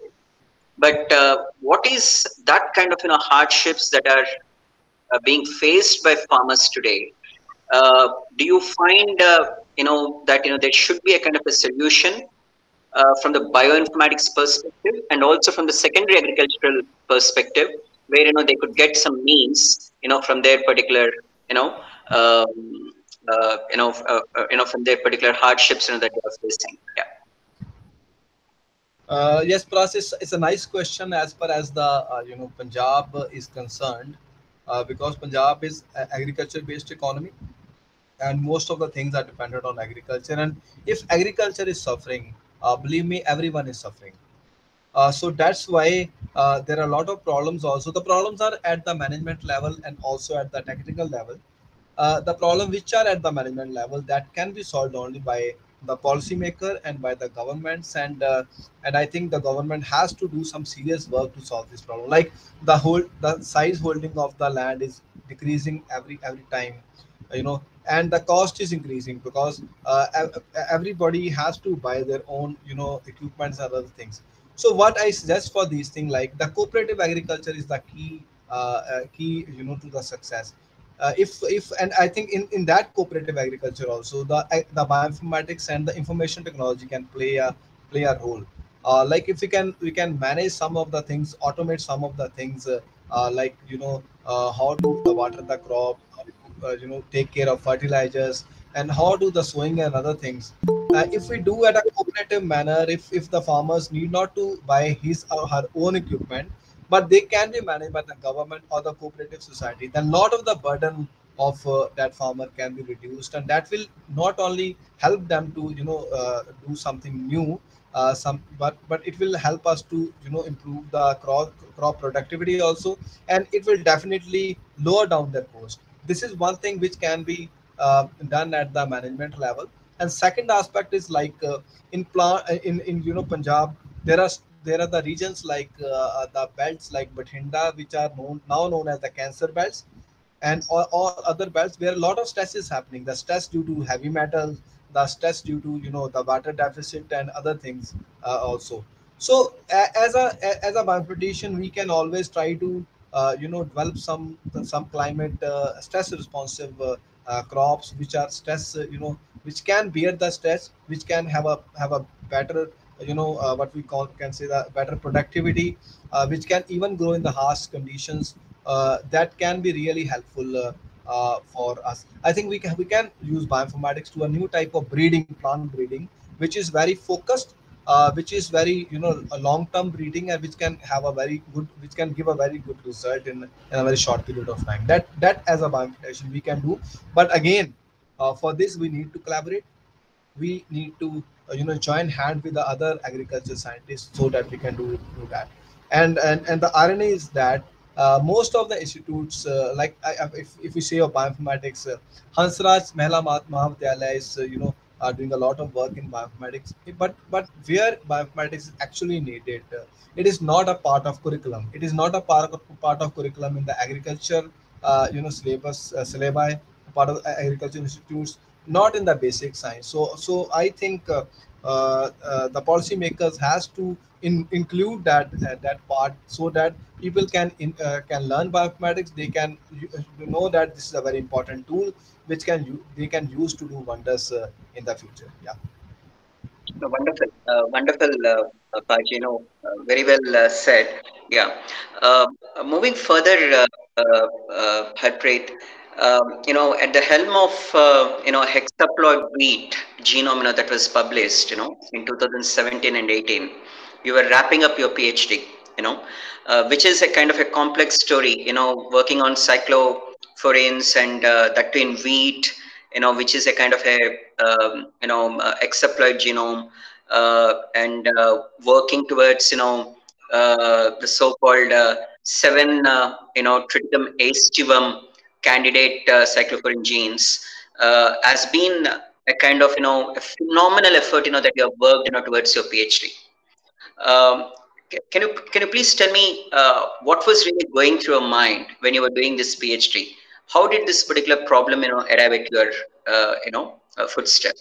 But what is that kind of hardships that are being faced by farmers today? Do you find that there should be a kind of a solution from the bioinformatics perspective and also from the secondary agricultural perspective, where they could get some means from their particular you know um, from their particular hardships that they are facing. Yeah. Yes, Pras, it's a nice question as far as the Punjab is concerned, because Punjab is agriculture-based economy, and most of the things are dependent on agriculture. And if agriculture is suffering, believe me, everyone is suffering. So that's why there are a lot of problems. Also, the problems are at the management level and also at the technical level. The problem which are at the management level, that can be solved only by the policymaker and by the governments, and I think the government has to do some serious work to solve this problem. Like the size holding of the land is decreasing every time, and the cost is increasing because everybody has to buy their own equipments and other things. So what I suggest for these things, like the cooperative agriculture is the key to the success. If and I think in that cooperative agriculture also, the bioinformatics and the information technology can play a role. Like if we can manage some of the things, automate some of the things, like how to water the crop, take care of fertilizers, and how do the sowing and other things. If we do at a cooperative manner, if the farmers need not to buy his or her own equipment, but they can be managed by the government or the cooperative society, then lot of the burden of that farmer can be reduced, and that will not only help them to do something new, but it will help us to improve the crop productivity also, and it will definitely lower down their cost. This is one thing which can be done at the management level. And second aspect is like in Punjab, there are there are the regions like the belts like Bathinda, which are now known as the cancer belts, and all other belts where a lot of stress is happening. The stress due to heavy metals, the stress due to the water deficit and other things also. So as a bioinformatician, we can always try to develop some climate stress responsive crops which are stress, which can bear the stress, which can have a better, what we call, can say, the better productivity, which can even grow in the harsh conditions. That can be really helpful for us. I think we can use bioinformatics to a new type of breeding, plant breeding, which is very focused, which is very, a long term breeding, and which can have a very good, which can give a very good result in a very short period of time. That as a bioinformation we can do. But again, for this we need to collaborate. We need to join hand with the other agriculture scientists so that we can do that. And the irony is that most of the institutes, like if we say of bioinformatics, Hansraj Mahela Mahavidyalaya is are doing a lot of work in bioinformatics, but where bioinformatics is actually needed, it is not a part of curriculum. It is not a part of curriculum in the agriculture syllabi, part of agriculture institutes, not in the basic science. So I think the policymakers has to include that part, so that people can learn bioinformatics. They can know that this is a very important tool which they can use to do wonders in the future. Yeah. No, wonderful, wonderful, Paj, very well said. Yeah. Moving further, Harpreet, at the helm of, hexaploid wheat genome, that was published, in 2017 and 18, you were wrapping up your PhD, which is a kind of a complex story, working on cyclophorenes and that too in wheat, which is a kind of a hexaploid genome, and working towards the so-called seven triticum aestivum candidate cyclophorine genes, has been a kind of a phenomenal effort that you have worked towards your PhD. Can you please tell me what was really going through your mind when you were doing this PhD? How did this particular problem arrive at your footstep?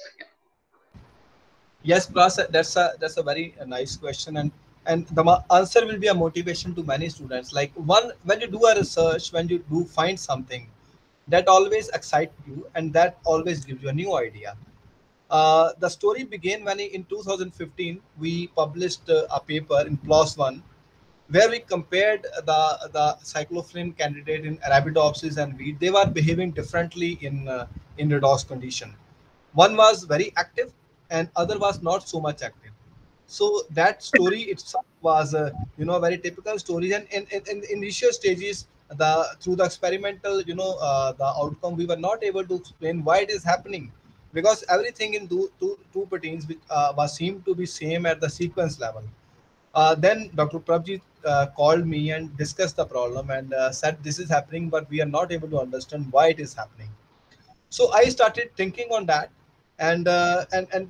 Yes, Pras, that's a very nice question, and the answer will be a motivation to many students. Like, when you do a research, when you do find something, that always excites you, and that always gives you a new idea. The story began when in 2015 we published a paper in PLOS One, where we compared the cyclophilin candidate in Arabidopsis and wheat. They were behaving differently in redox condition. One was very active, and other was not so much active. So that story itself was a very typical story. And in initial stages, the through the experimental, the outcome, we were not able to explain why it is happening, because everything in two proteins which was seemed to be same at the sequence level. Then Dr. Prabjit called me and discussed the problem, and said this is happening, but we are not able to understand why it is happening. So I started thinking on that, and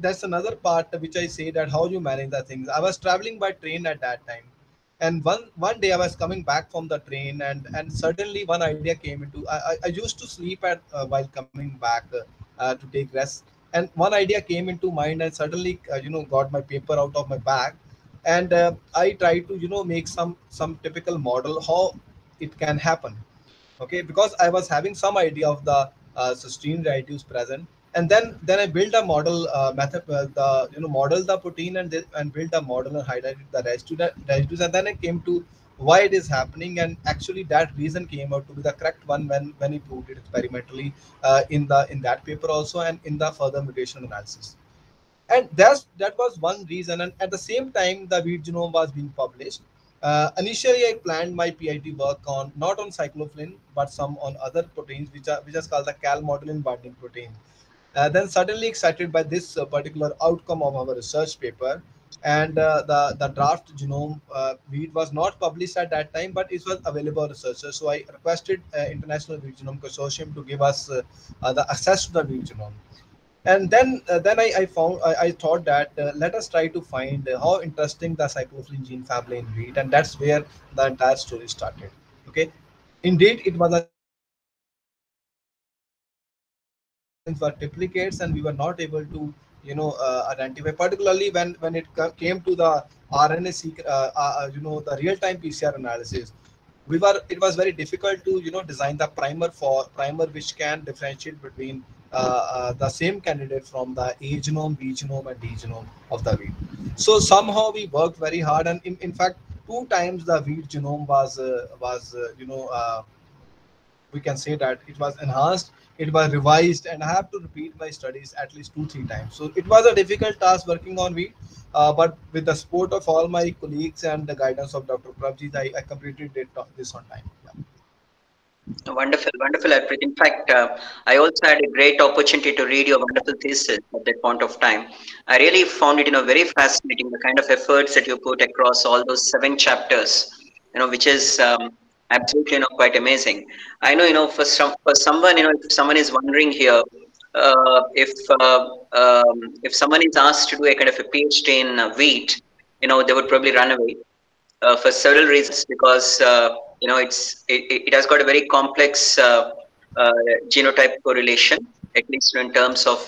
that's another part which I say, that how you manage the things. I was traveling by train at that time, and one day I was coming back from the train, and suddenly one idea came into. I used to sleep at while coming back to take rest, and one idea came into mind, and suddenly got my paper out of my bag, and I tried to make some typical model how it can happen. Okay, because I was having some idea of the cysteine residues present, and then I built a model method, the model the protein, and built a model and highlighted the residues, and then I came to why it is happening, and actually that reason came out to be the correct one when we proved it experimentally in that paper also, and in the further mutation analysis. And that was one reason. And at the same time the wheat genome was being published, initially I planned my PhD work on not on cyclophilin, but some on other proteins which is called the calmodulin binding protein. Then suddenly excited by this particular outcome of our research paper, and the draft genome wheat was not published at that time, but it was available to researchers. So I requested International Wheat Genome Consortium to give us the access to the wheat genome. And then I found, I thought that let us try to find how interesting the cyclophilin gene family in wheat, and that's where the entire story started. Okay, indeed it was a were duplicates, and we were not able to identify, particularly when it came to the RNA the real-time PCR analysis. it was very difficult to design the primer which can differentiate between the same candidate from the A genome, B genome, and D genome of the wheat. So somehow we worked very hard, and in fact, two times the wheat genome was we can say that it was enhanced, it was revised, and I have to repeat my studies at least 2-3 times. So it was a difficult task working on wheat, but with the support of all my colleagues and the guidance of Dr. Prabjit, I completed this on time. Yeah. Wonderful, wonderful, Harpreet. In fact, I also had a great opportunity to read your wonderful thesis at that point of time. I really found it, very fascinating, the kind of efforts that you put across all those 7 chapters, which is absolutely, quite amazing. I know, for someone, if someone is wondering here, if someone is asked to do a kind of a PhD in wheat, they would probably run away for several reasons, because it has got a very complex uh, genotype correlation, at least in terms of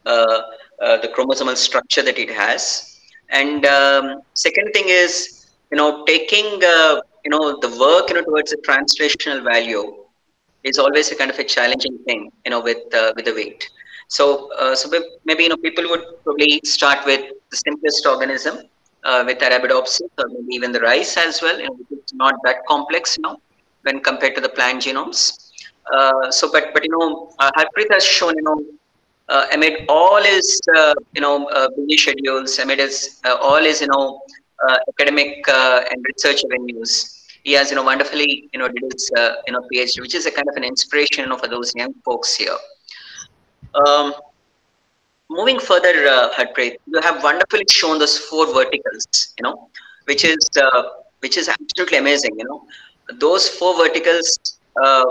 uh, the chromosomal structure that it has. And second thing is taking the work towards a translational value is always a kind of a challenging thing with the weight. So maybe people would probably start with the simplest organism, with Arabidopsis, or maybe even the rice as well. Which is not that complex, when compared to the plant genomes. But Harpreet has shown, amid all his busy schedules, amid his all his academic and research avenues, he has wonderfully did his PhD, which is a kind of an inspiration for those young folks here. Um, Moving further, Harpreet, you have wonderfully shown those 4 verticals, which is which is absolutely amazing. Those 4 verticals uh,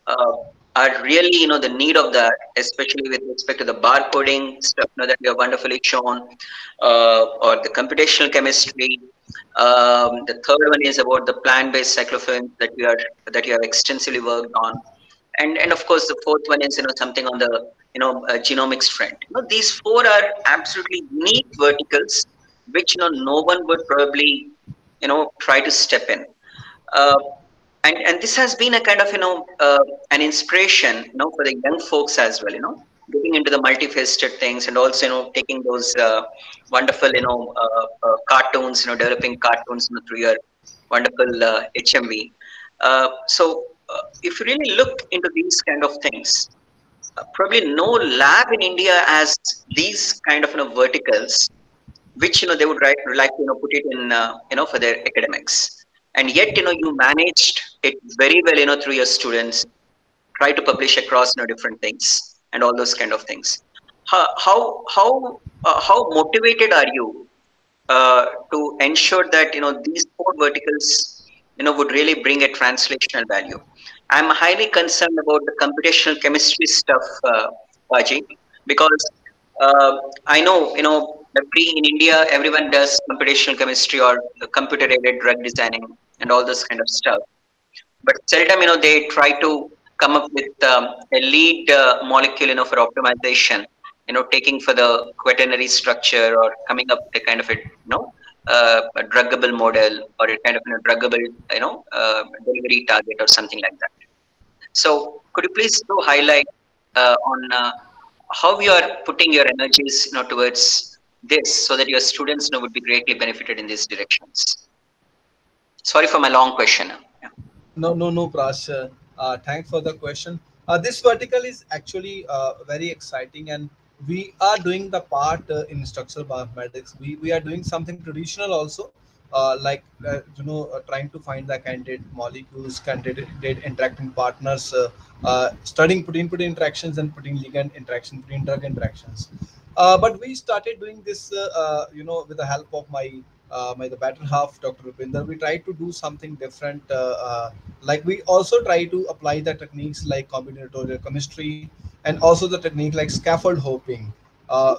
uh, are really the need of that, especially with respect to the barcoding stuff that you have wonderfully shown, or the computational chemistry. The third one is about the plant-based cyclophilin that you have extensively worked on, and of course the fourth one is something on the genomics front. These 4 are absolutely unique verticals, which no one would probably try to step in. Uh, and this has been a kind of an inspiration for the young folks as well, getting into the multifaceted things, and also taking those wonderful cartoons, developing cartoons through your wonderful HMV. If you really look into these kind of things, probably no lab in India has these kind of verticals, which they would like to put it in for their academics, and yet you managed it very well through your students, try to publish across different things and all those kind of things. How motivated are you to ensure that these 4 verticals would really bring a translational value? I'm highly concerned about the computational chemistry stuff, Baji, because I know in India everyone does computational chemistry or computer aided drug designing and all this kind of stuff, but seldom they try to come up with a lead molecule for optimization, taking for the quaternary structure, or coming up with a kind of a druggable model, or a kind of druggable delivery target or something like that. So could you please highlight on how you are putting your energies towards this, so that your students would be greatly benefited in these directions? Sorry for my long question. Yeah. No, Prash. Thanks for the question. This vertical is actually very exciting, and we are doing the part in structural bioinformatics. We are doing something traditional also, like trying to find the candidate molecules, candidate interacting partners, studying protein-protein interactions and protein ligand interaction, protein drug interactions. But we started doing this, with the help of the better half, Dr. Rupinder. We tried to do something different. Like we also try to apply the techniques like combinatorial chemistry, and also the technique like scaffold hopping,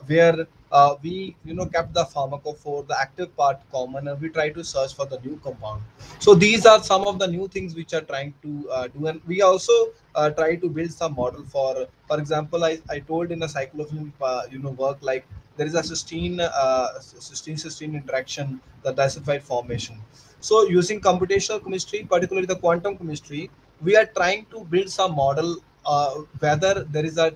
where we kept the pharmacophore, the active part common, and we try to search for the new compound. So these are some of the new things which are trying to do, and we also try to build some model for example, I told in a cyclophilin work, like there is a cysteine interaction, the disulfide formation. So using computational chemistry, particularly the quantum chemistry, we are trying to build some model whether there is a,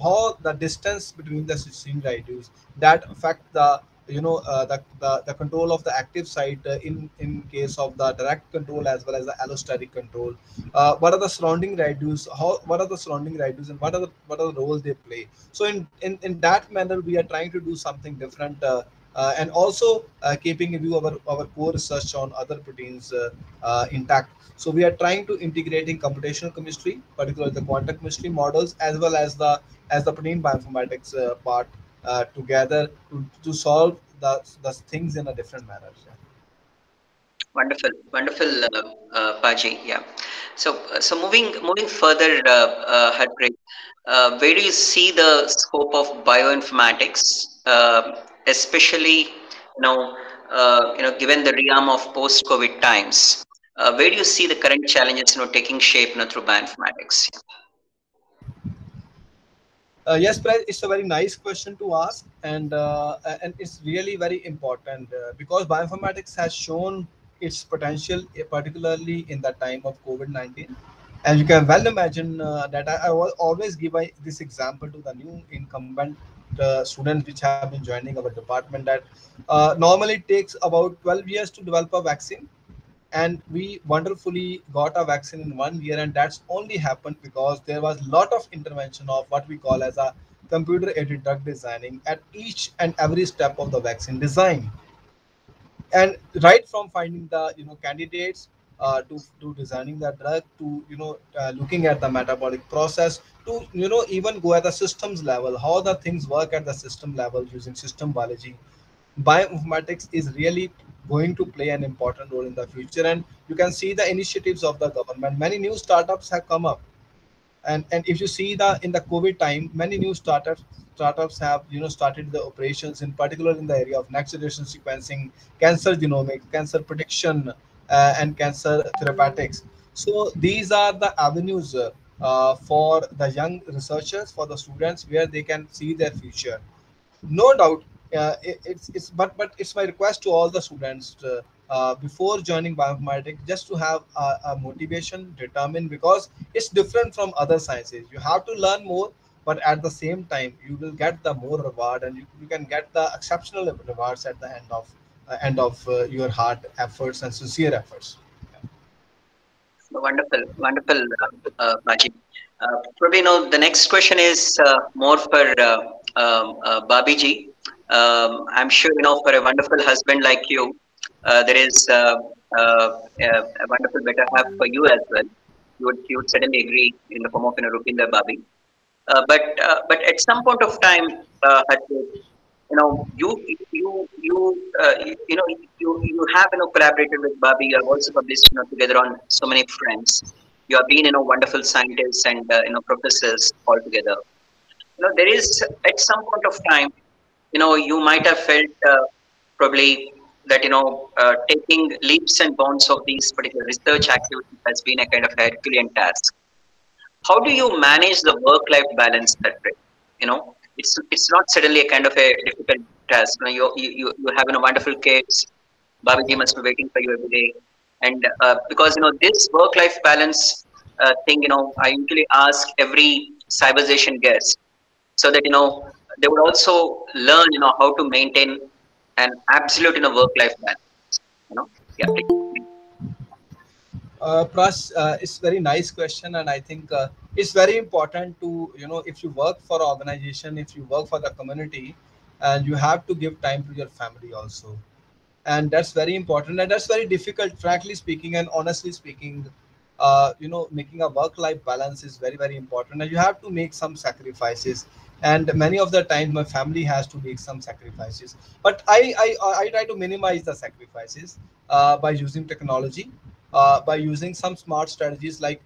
how the distance between the cysteine residues that affect the, the control of the active site in case of the direct control as well as the allosteric control. What are the surrounding residues, what are the surrounding residues, and what are the roles they play. So in that manner we are trying to do something different, and also keeping in view our core research on other proteins intact. So we are trying to integrating computational chemistry, particularly the quantum chemistry models, as well as the protein bioinformatics part together to solve the things in a different manner. Yeah. Wonderful, wonderful, Paji. Yeah. So moving further, Harpreet, where do you see the scope of bioinformatics, especially given the realm of post-COVID times? Where do you see the current challenges, taking shape, through bioinformatics? Yes, Praj, it's a very nice question to ask, and it's really very important because bioinformatics has shown its potential, particularly in the time of COVID-19. And you can well imagine that I will always give this example to the new incumbent students which have been joining our department, that normally it takes about 12 years to develop a vaccine, and we wonderfully got a vaccine in 1 year, and that's only happened because there was a lot of intervention of what we call as a computer aided drug designing at each and every step of the vaccine design, and right from finding the candidates to designing the drug, to looking at the metabolic process, to even go at the systems level, how the things work at the system level using system biology. Bioinformatics is really going to play an important role in the future, and you can see the initiatives of the government. Many new startups have come up, and if you see the in the COVID time, many new startups have started the operations, in particular in the area of next generation sequencing, cancer genomics, cancer prediction, and cancer therapeutics. So these are the avenues for the young researchers, for the students, where they can see their future. No doubt, it's but it's my request to all the students, before joining bioinformatics, just to have a motivation determined, because it's different from other sciences. You have to learn more, but at the same time you will get the more reward, and you can get the exceptional rewards at the end of your hard efforts and sincere efforts. Wonderful, wonderful, Paji. Probably, the next question is more for Babiji. I'm sure, for a wonderful husband like you, there is a wonderful better half for you as well. You would certainly agree in the form of Rupinder Babi. But at some point of time, Harpreet, you have collaborated with Babi. You have also published together on so many friends. You have been wonderful scientists and professors all together. There is at some point of time, you might have felt probably that taking leaps and bounds of these particular research activities has been a kind of Herculean task. How do you manage the work-life balance that way? It's not certainly a kind of a difficult task. You have wonderful kids. Babiji must be waiting for you every day, and because this work-life balance thing, I usually ask every cyberization guest, so that they would also learn how to maintain an absolute work-life balance. Yeah. Prash, it's very nice question, and I think it's very important to, if you work for an organization, if you work for the community, and you have to give time to your family also, and that's very important, and that's very difficult, frankly speaking and honestly speaking. Making a work-life balance is very, very important, and you have to make some sacrifices. And many of the times, my family has to make some sacrifices, but I try to minimize the sacrifices by using technology, by using some smart strategies, like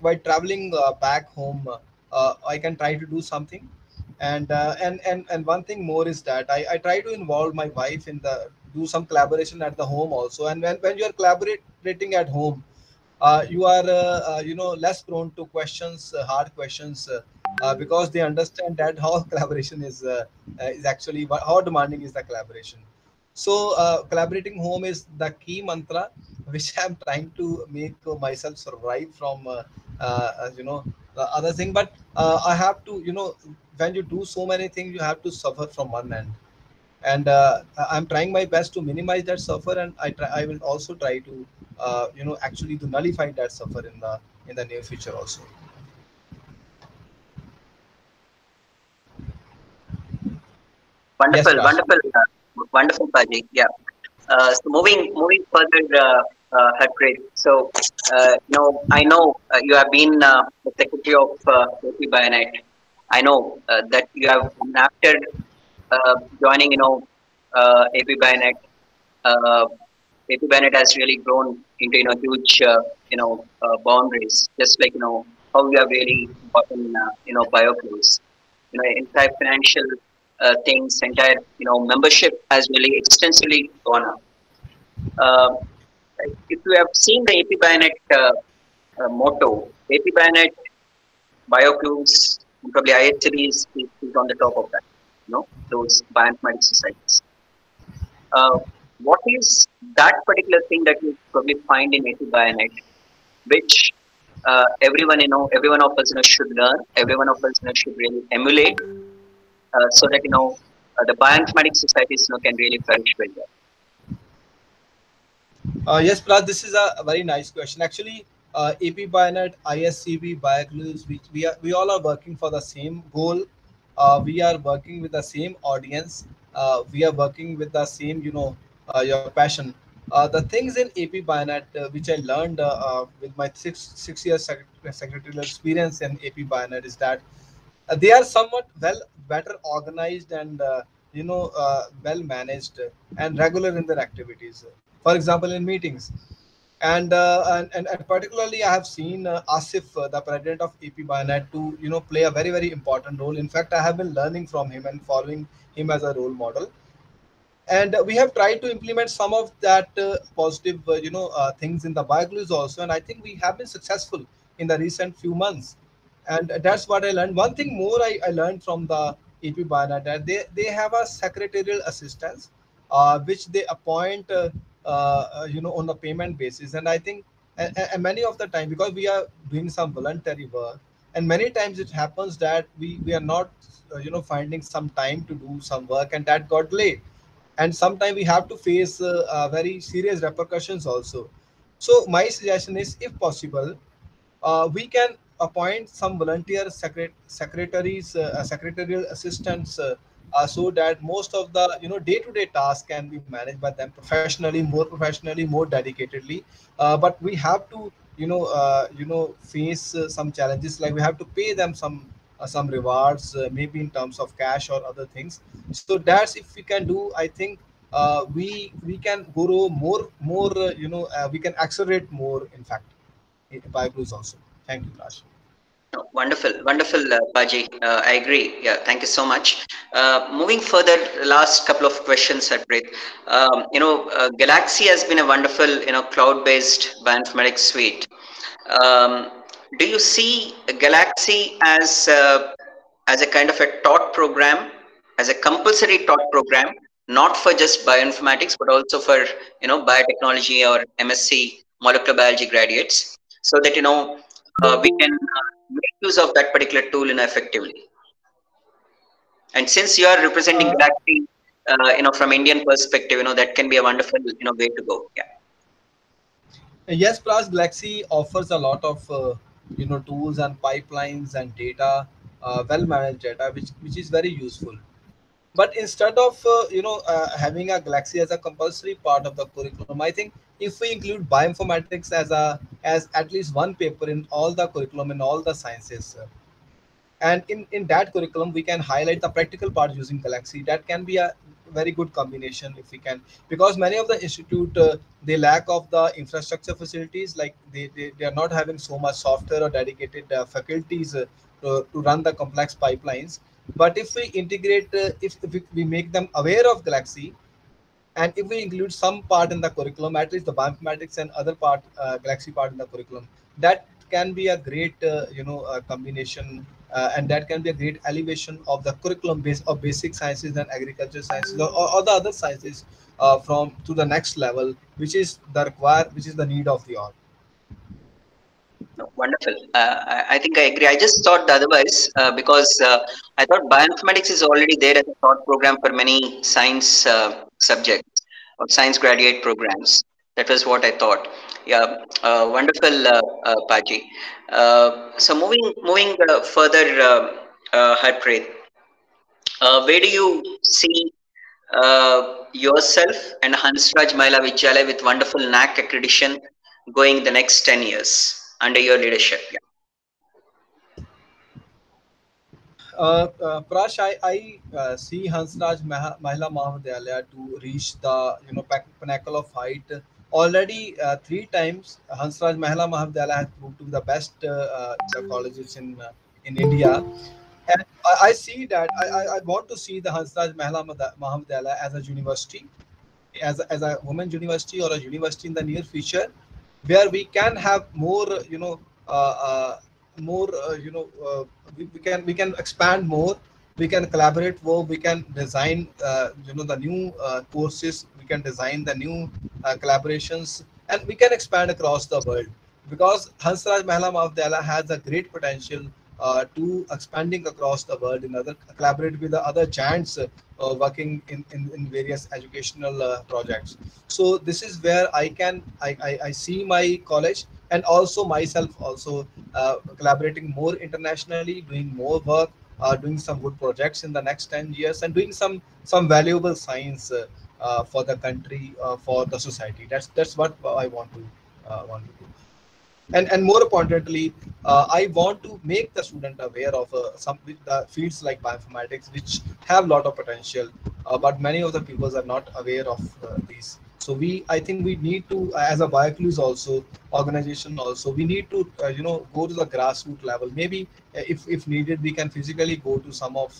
by traveling back home. I can try to do something, and one thing more is that I try to involve my wife in the do some collaboration at the home also. And when you are collaborating at home, you are less prone to questions, hard questions, because they understand that how collaboration is actually how demanding is the collaboration. So collaborating home is the key mantra which I'm trying to make myself survive from the other thing. But I have to, when you do so many things, you have to suffer from one end, and I'm trying my best to minimize that suffer, and I will also try to actually to nullify that suffer in the near future also. Yes, Wonderful, Raj. wonderful, wonderful, Paji. Yeah. So moving further, Harpreet. So I know you have been the secretary of AP Bionet. I know that you have, after joining AP Bionet. Uh, AP Bionet has really grown into huge boundaries. Just like how we have really gotten biofuels. Entire financial things, entire membership has really extensively gone up. Uh, if you have seen the AP Bionet motto, AP Bionet biofuels, and probably IHCB is on the top of that. Those bioinformatics societies. Uh, what is that particular thing that you probably find in AP Bionet, which every one of us should learn, every one of us should really emulate, so that the bioinformatics societies can really flourish well there. Yes, Prad, this is a very nice question. Actually, AP Bionet, ISCB, BioClues, we all are working for the same goal. We are working with the same audience. We are working with the same, your passion. The things in AP Bionet, which I learned with my six years secretarial experience in AP Bionet, is that they are somewhat better organized and well managed and regular in their activities, for example in meetings. And particularly I have seen Asif, the president of AP Bionet, to play a very very important role. In fact, I have been learning from him and following him as a role model, and we have tried to implement some of that positive things in the BioGlues also, and I think we have been successful in the recent few months. And that's what I learned. One thing more I learned from the AP Bionet, that they have a secretarial assistants which they appoint on a payment basis. And I think and many of the time, because we are doing some voluntary work, and many times it happens that we are not finding some time to do some work, and that got delayed, and sometimes we have to face very serious repercussions also. So my suggestion is, if possible, we can appoint some volunteer secretaries, secretarial assistants, so that most of the day-to-day tasks can be managed by them professionally, more dedicatedly. But we have to face some challenges, like we have to pay them some rewards, maybe in terms of cash or other things. So that's, if we can do, I think we can grow more we can accelerate more, in fact, by Blues also. Thank you, Raj. Wonderful, wonderful, Baji. I agree. Yeah, thank you so much. Moving further, last couple of questions, Harpreet. Galaxy has been a wonderful, cloud-based bioinformatics suite. Do you see Galaxy as a kind of a taught program, as a compulsory taught program, not for just bioinformatics, but also for biotechnology or MSc molecular biology graduates, so that we can make use of that particular tool effectively. And since you are representing Uh, Galaxy, from Indian perspective, that can be a wonderful way to go. Yeah. yes, plus Galaxy offers a lot of tools and pipelines and data, well managed data, which is very useful. But instead of having a Galaxy as a compulsory part of the curriculum, I think if we include bioinformatics as at least one paper in all the curriculum in all the sciences, and in that curriculum we can highlight the practical part using Galaxy, that can be a very good combination if we can, because many of the institute, they lack of the infrastructure facilities, like they are not having so much software or dedicated faculties to run the complex pipelines. But if we integrate, if we make them aware of Galaxy, and if we include some part in the curriculum, at least the bioinformatics and other part, Galaxy part in the curriculum, that can be a great combination, and that can be a great elevation of the curriculum base of basic sciences and agriculture sciences, or the other sciences from to the next level, which is the need of the hour. No, wonderful. I think I agree. I just thought otherwise because I thought bioinformatics is already there as a thought program for many science subjects or science graduate programs. That was what I thought. Yeah, wonderful, Paji. So moving further, Harpreet, where do you see yourself and Hansraj Mahila Vidyalaya with wonderful NAC accreditation going the next 10 years under your leadership? Yeah. Prash, I see Hansraj Mahila Mahavidyalaya to reach the pinnacle of height. Already 3 times, Hansraj Mahila Mahavidyalaya has proved to be the best the colleges in India. And I see that I want to see the Hansraj Mahila Mahavidyalaya as a university, as a women's university or a university in the near future, where we can have more more we can expand more, we can collaborate more, we can design the new courses, we can design the new collaborations, and we can expand across the world, because Hansraj Mahila Mahavidyalaya has a great potential to expanding across the world in other collaborate with the other giants working in various educational projects. So this is where I see my college and also myself also collaborating more internationally, doing more work, doing some good projects in the next 10 years, and doing some valuable science for the country, for the society. That's what I want to do. And more importantly, I want to make the student aware of some fields like bioinformatics, which have a lot of potential, but many of the people are not aware of these. So I think we need to, as a BioClues also organization also, we need to go to the grassroots level. Maybe if needed, we can physically go to some of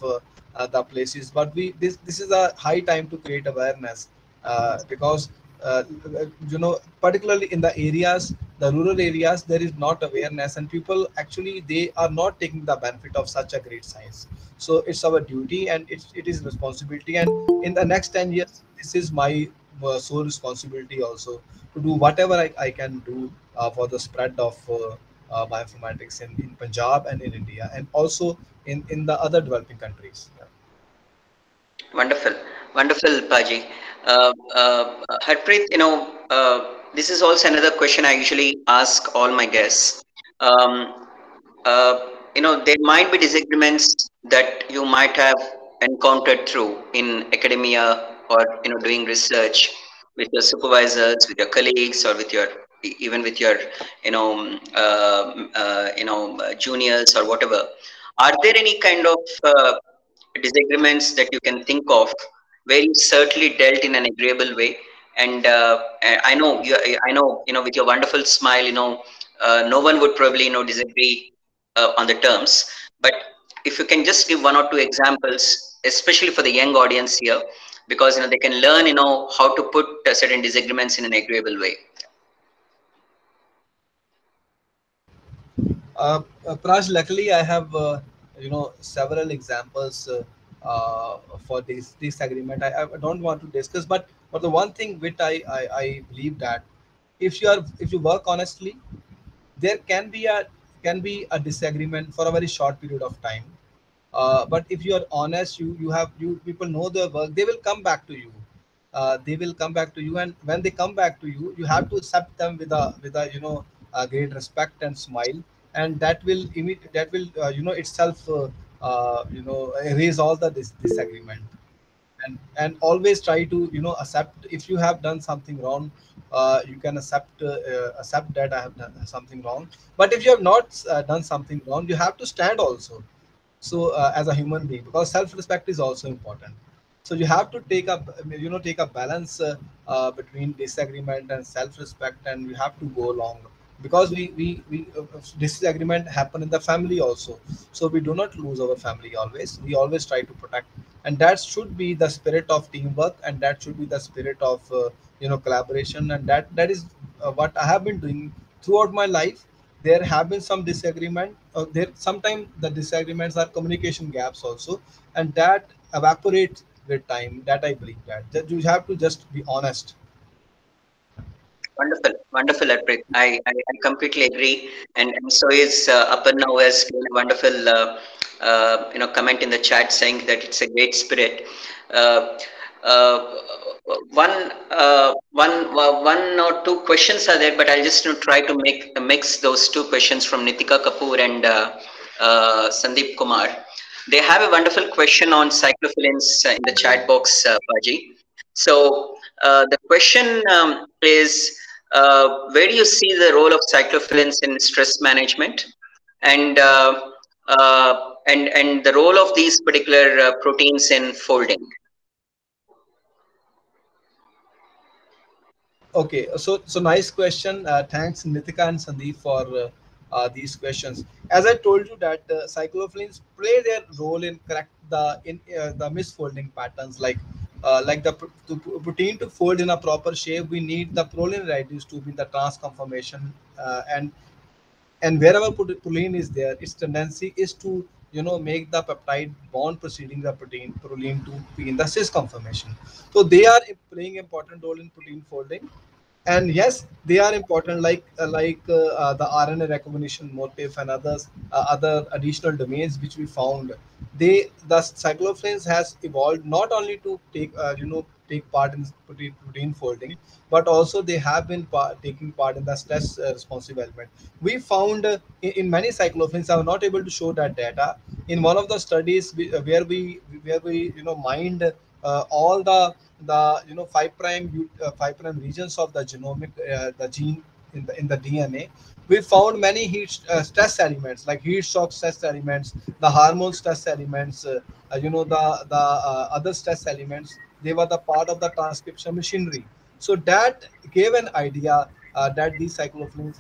the places, but this is a high time to create awareness, because particularly in the areas, the rural areas, there is not awareness, and people actually they are not taking the benefit of such a great science. So it's our duty, and it is responsibility, and in the next 10 years, this is my sole responsibility also, to do whatever I can do for the spread of bioinformatics in Punjab and in India, and also in the other developing countries. Yeah. Wonderful, wonderful, Paji. Harpreet, this is also another question I usually ask all my guests. Um, there might be disagreements that you might have encountered through in academia or doing research with your supervisors, with your colleagues, or with your even with your juniors or whatever. Are there any kind of disagreements that you can think of where you certainly dealt in an agreeable way? And I know with your wonderful smile, no one would probably disagree on the terms. But if you can just give one or two examples, especially for the young audience here, because they can learn how to put certain disagreements in an agreeable way. Praj, luckily I have several examples for this agreement. I don't want to discuss, but the one thing which I believe that if you work honestly, there can be a disagreement for a very short period of time. But if you are honest, you people know their work, they will come back to you. They will come back to you, and when they come back to you, you have to accept them with a a great respect and smile, and that will itself erase all the disagreement, and always try to accept if you have done something wrong. You can accept that I have done something wrong, but if you have not done something wrong, you have to stand also. So as a human being, because self-respect is also important, so you have to take a balance between disagreement and self-respect, and we have to go along, because disagreement happen in the family also, so we do not lose our family always. We always try to protect, and that should be the spirit of teamwork, and that should be the spirit of collaboration, and that is what I have been doing throughout my life. there have been some disagreement. There sometimes the disagreements are communication gaps also, and that evaporates with time. That I believe that you have to just be honest. Wonderful, wonderful, Arpit. I completely agree, and so is Aparna, who has given a wonderful comment in the chat saying that it's a great spirit. Uh, uh, one or two questions are there, but I'll just try to mix those two questions from Nitika Kapoor and Sandeep Kumar. They have a wonderful question on cyclophilins in the chat box, Baji. So the question is, where do you see the role of cyclophilins in stress management, and and the role of these particular proteins in folding? Okay, so nice question. Thanks, Nitika and Sandeep, for these questions. As I told you that cyclophilins play their role in correct the misfolding patterns, like protein to fold in a proper shape. We need the proline radius to be the transconformation, and wherever proline is there, its tendency is to make the peptide bond preceding the proline to be in the cis conformation. So they are playing important role in protein folding. And yes, they are important, the RNA recognition motif and other additional domains which we found. The cyclophilins has evolved not only to take part in protein folding, but also they have been taking part in the stress responsive element. We found in many cyclophilins. I was not able to show that data in one of the studies where we mined all the 5 prime regions of the genomic the gene in the DNA. We found many stress elements, like heat shock stress elements, the hormone stress elements, the other stress elements. They were the part of the transcription machinery. So that gave an idea that these cyclophilins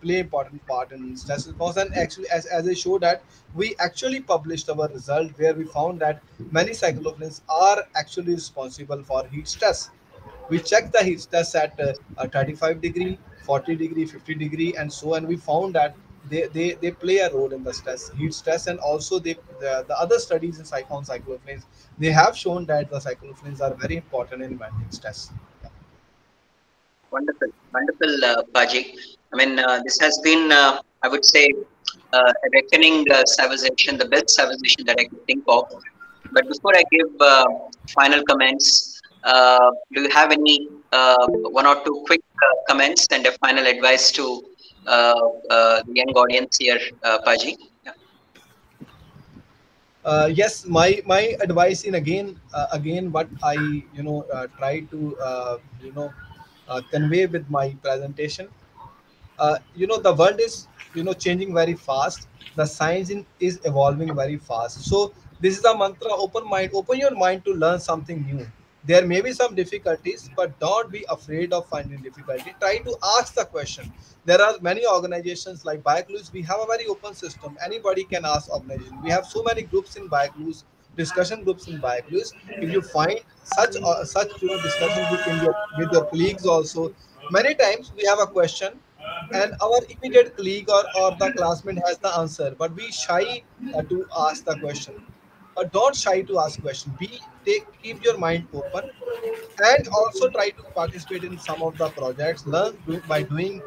play important part in stress response. And actually, as I showed that, we actually published our result where we found that many cyclophilins are actually responsible for heat stress. We checked the heat stress at 35 degree, 40 degree, 50 degree, and so on. We found that they play a role in the heat stress. And also the other studies in cyclophilins, they have shown that the cyclophilins are very important in managing stress. Wonderful, wonderful, Baji. I mean, this has been, I would say, a reckoning salvation, the best salvation that I could think of. But before I give final comments, do you have any one or two quick comments and a final advice to the young audience here, Baji? Yes, my advice in again what I try to convey with my presentation. The world is changing very fast. The science is evolving very fast. So this is a mantra: open your mind to learn something new. There may be some difficulties, but don't be afraid of finding difficulty. Try to ask the question. There are many organizations like BioClues. We have a very open system. Anybody can ask organization. We have so many groups in BioClues, discussion groups in BioClues. If you find such discussion group with your colleagues also, many times we have a question and our immediate colleague or the classmate has the answer, but we shy to ask the question. But don't shy to ask question. Keep your mind open, and also try to participate in some of the projects. Learn by doing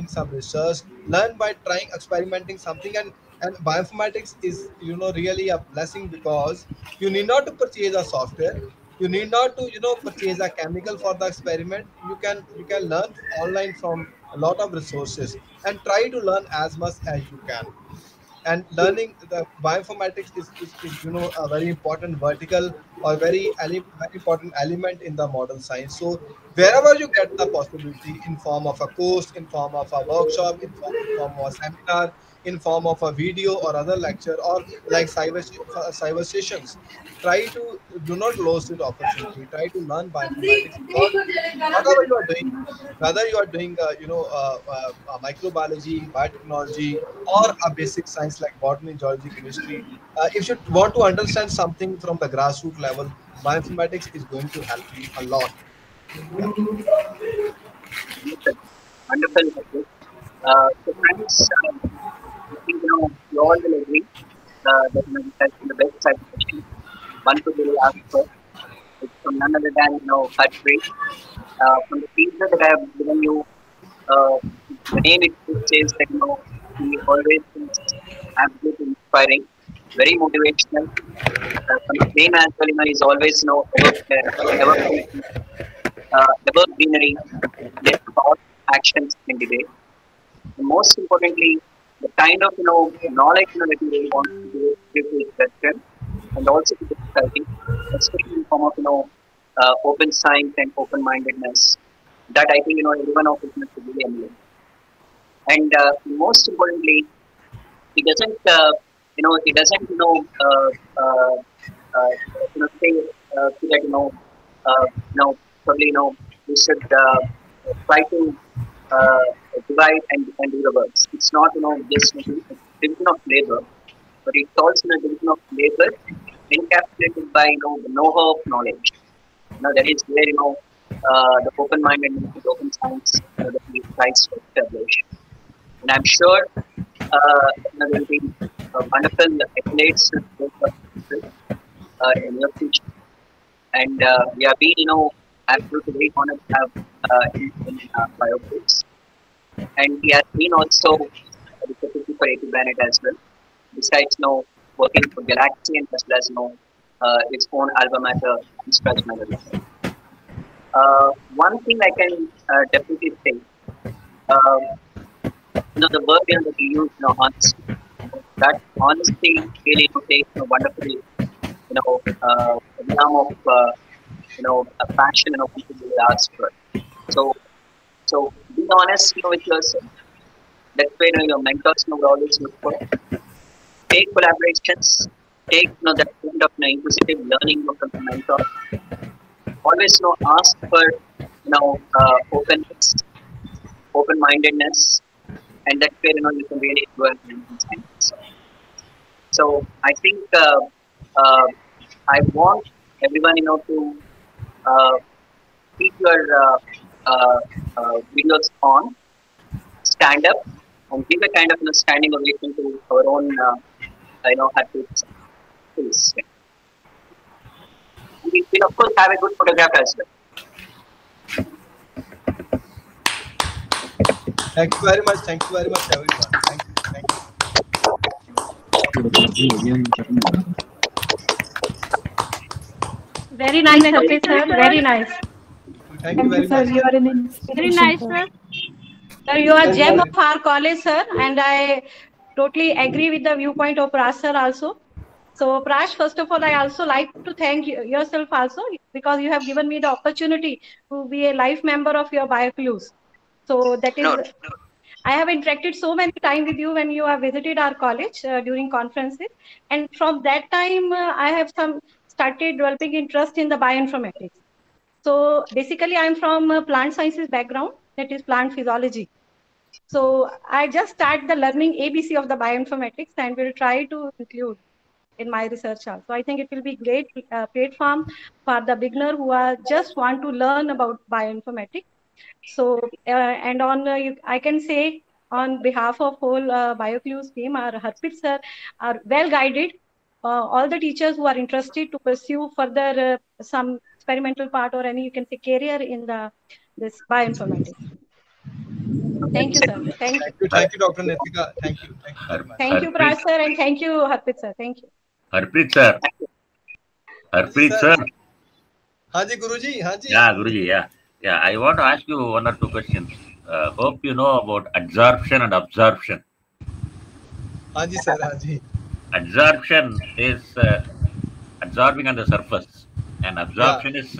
some research. Learn by trying experimenting something. And bioinformatics is really a blessing, because you need not to purchase a software. You need not to purchase a chemical for the experiment. You can learn online from a lot of resources, and try to learn as much as you can. And learning the bioinformatics is a very important vertical, or very important element in the modern science. So wherever you get the possibility, in form of a course, in form of a workshop, in form of a seminar, in form of a video or other lecture, or like cyber sessions, try to do not lose this opportunity. Try to learn bioinformatics, because whatever you are doing, whether you are doing microbiology, biotechnology, or a basic science like botany, geology, chemistry, if you want to understand something from the grassroots level, bioinformatics is going to help you a lot. Yeah. Wonderful. So friends, I think you all will agree that this has been the best side session one could really ask for. It's from none other than Harpreet. From the feedback that I have given you, uh, the name it says that he always is absolutely inspiring, very motivational. From his name as well, he's always ever ever greenery, yet thought, actions, and debate. And most importantly, the kind of knowledge that he really wants to give to his question and also to the society, especially in form of open science and open mindedness. That I think everyone of us must really emulate. And most importantly, he doesn't he doesn't uh, say so that probably we should try to uh, divide and do the works. It's not just a division of labor, but it's also a division of labor encapsulated by the know-how of knowledge. That is where the open-mindedness, the open science that he tries to establish. And I'm sure there will be wonderful accolades to in the future. And we have been absolutely very honored to have in Biogroups. And he has been also the secretary for AP Bennett as well. Besides working for Galaxy and as well as its own alma mater, Scratch Melody. One thing I can definitely say, the word that you use, honesty. That honesty really takes a wonderful, realm of, a passion and people will ask for. So be honest, with yourself. That's where your mentors will always look for. Take collaborations. Take that kind of inquisitive learning from the mentor. Always ask for openness, open-mindedness, and that's where you can really work in science. So I think I want everyone to keep your videos on, stand up, and give a kind of standing ovation to our own happy face. We will of course have a good photograph as well. Thank you very much. Thank you very much, everyone. Thank you. Thank you. Very nice, Harpreet sir. Very nice. Thank you very much. You are an very nice, sir. Sir, you are gem of our college, sir, and I totally agree with the viewpoint of Prash sir also. So Prash, first of all, I also like to thank yourself also because you have given me the opportunity to be a life member of your BioClues. So that is, I have interacted so many times with you when you have visited our college during conferences, and from that time I have started developing interest in the bioinformatics. So basically, I'm from a plant sciences background, that is plant physiology. So I just start the learning ABC of the bioinformatics and will try to include in my research also. I think it will be great platform for the beginner who are just want to learn about bioinformatics. So and on I can say on behalf of whole BioClues team, our Harpreet sir are well guided. All the teachers who are interested to pursue further some experimental part or any you can say career in this bioinformatics. Thank you, sir. Thank you. Thank you, Dr. Nitika. Thank you. Thank you very much. Thank you, Prash sir, and thank you, Harpreet sir. Thank you. Harpreet sir. Harpreet sir. Haji Guruji. Haji. Yeah, Guruji. Yeah. I want to ask you one or two questions. Hope you know about adsorption and absorption. Haji sir. Haji. Adsorption is absorbing on the surface, and absorption is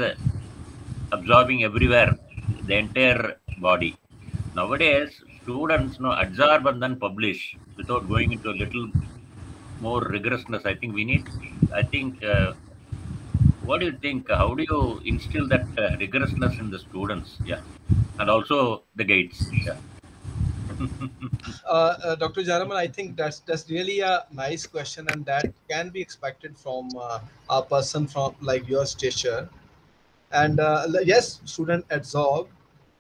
absorbing everywhere, the entire body. Nowadays, students absorb and then publish without going into a little more rigorousness. I think what do you think? How do you instill that rigorousness in the students? Yeah, and also the guides. Yeah. Dr. Jaraman, I think that's really a nice question, and that can be expected from a person from like your stature. And yes, student absorb,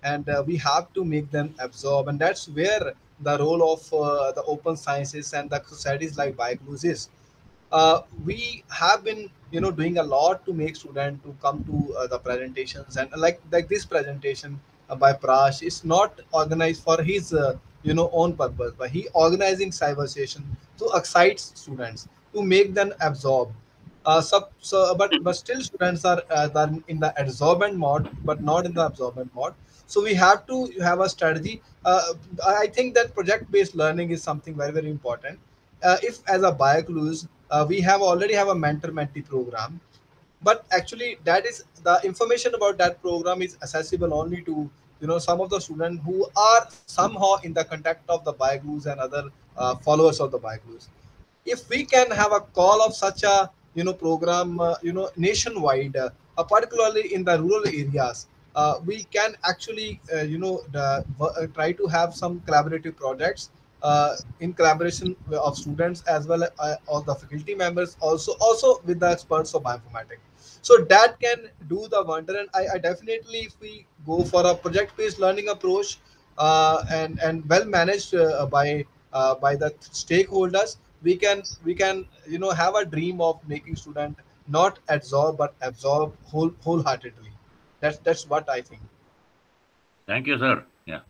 and we have to make them absorb, and that's where the role of the open sciences and the societies like BioClues is, we have been doing a lot to make students to come to the presentations, and like this presentation by Prash is not organized for his own purpose, but he organizing cyber session to excite students to make them absorb. But still students are in the absorbent mode, but not in the absorbent mode. So we have to have a strategy. I think that project based learning is something very very important. If as a BioClues, we have already have a mentor mentee program, but actually that is the information about that program is accessible only to some of the students who are somehow in the contact of the BioClues and other followers of the BioClues. If we can have a call of such a program nationwide, particularly in the rural areas, we can actually try to have some collaborative projects in collaboration of students as well as all the faculty members, also with the experts of bioinformatics. So that can do the wonder. And I definitely, if we go for a project based learning approach, and well managed by the stakeholders, we can have a dream of making student not absorb but absorb wholeheartedly. That's what I think. Thank you, sir. Yeah.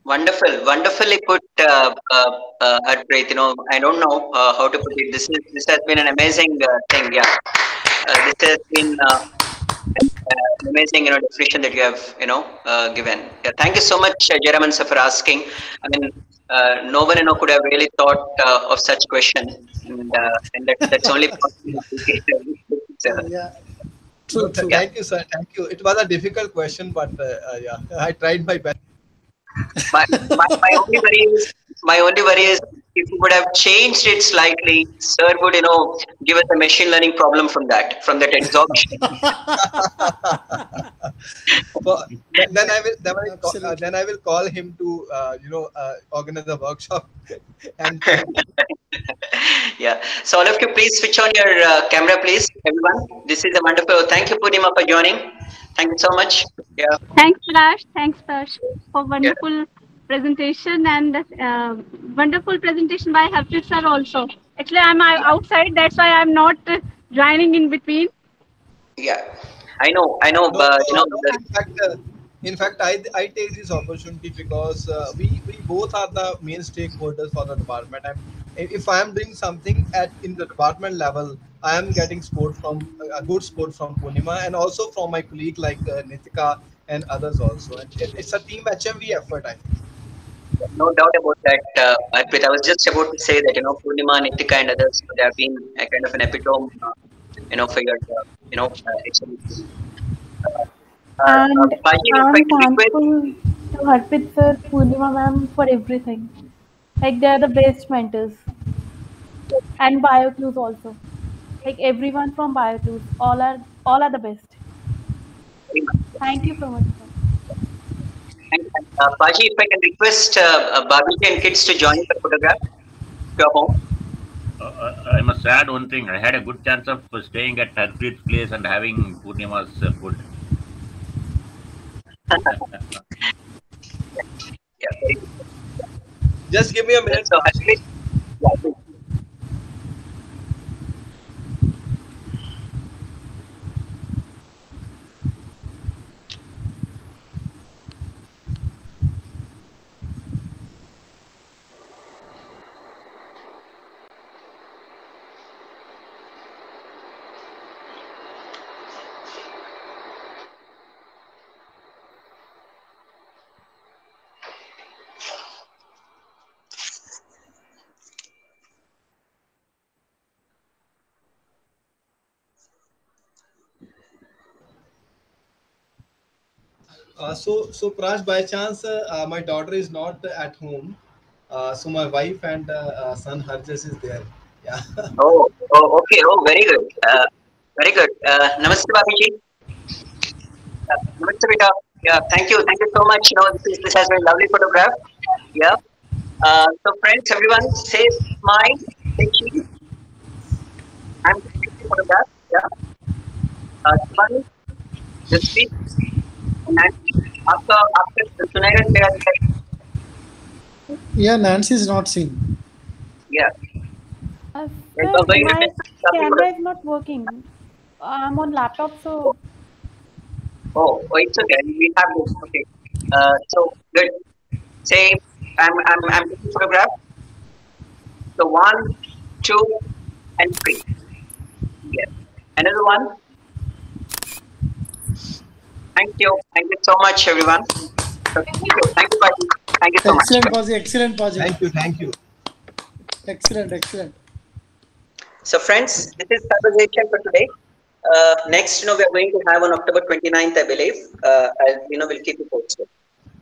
Wonderful, wonderfully put, Harpreet. I don't know how to put it. This has been an amazing thing. Yeah, this has been an amazing, definition that you have, given. Yeah, thank you so much, Jaraman sir, for asking. I mean, no one, could have really thought of such question, and that's only possible. Yeah. True. Thank you, sir. Thank you. It was a difficult question, but yeah, I tried my best. My only worry is if you would have changed it slightly, sir would give us a machine learning problem from that absorption. But then I will call him to organize a workshop. And yeah. So all of you, please switch on your camera, please, everyone. This is a wonderful. Thank you, Purnima, for joining. Thank you so much. Yeah. Thanks, Prash, for wonderful presentation, and wonderful presentation by Harpreet sir also. Actually, I'm outside, that's why I'm not joining in between. Yeah, I know, but in fact, I take this opportunity because we both are the main stakeholders for the department. If I am doing something in the department level, I am getting support from a good support from Purnima and also from my colleague like Nitika and others also. And it's a team HMV effort, I think. No doubt about that, Harpreet. I was just about to say that Purnima, Nitika, and others would have been a kind of an epitome, for your HMV. And I'm thankful to Harpreet sir, Purnima ma'am for everything. Like they are the best mentors. And BioClues also. Like everyone from BioClues, all are the best. Thank you so much, sir. Paji, if I can request Babiji and kids to join the photograph to your home. I must add one thing. I had a good chance of staying at Harpreet's place and having Purnima's food. Yeah, just give me a minute. So, actually, yeah, So Prash, by chance, my daughter is not at home. So my wife and son Harjas is there. Yeah. Oh, okay. Oh, very good. Very good. Namaste, Babiji. Namaste, Beta. Yeah, thank you so much. This has been a lovely photograph. Yeah. So, friends, everyone, say smile, say cheese. I'm taking the photograph. Yeah. Smile, just speak. And after सुनेगा तेरा Yeah, Nancy is not seen. Yeah. Sir, We're going to my discuss camera is not working. I'm on laptop, so Oh, it's okay. We have this. Okay. So good. Say, I'm taking photograph. So 1, 2, and 3. Yes. Another one. Thank you. Thank you so much, everyone. So thank you. Thank you, Paji. Thank you so much. Excellent, Paji. Excellent, Paji. Thank you. Thank you. Excellent, excellent. So friends, this is conversation for today. Next, we are going to have on October 29th, I believe. We'll keep you posted.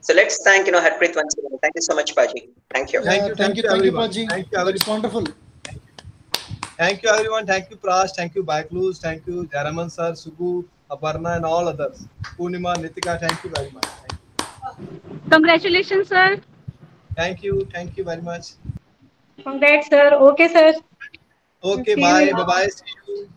So let's thank, Harpreet once again. Thank you so much, Paji. Thank you. Thank you. Thank you, everyone. Paji. Thank you, everyone. It's wonderful. Thank you, everyone. Thank you, Prash. Thank you, Baikluz. Thank you, Jaraman sir, Subbu, Aparna, and all others. Purnima, Nitika, thank you very much. Congratulations, sir. Thank you. Thank you very much. Congrats, sir. Okay, sir. Okay, See you bye. in- Bye-bye. See you.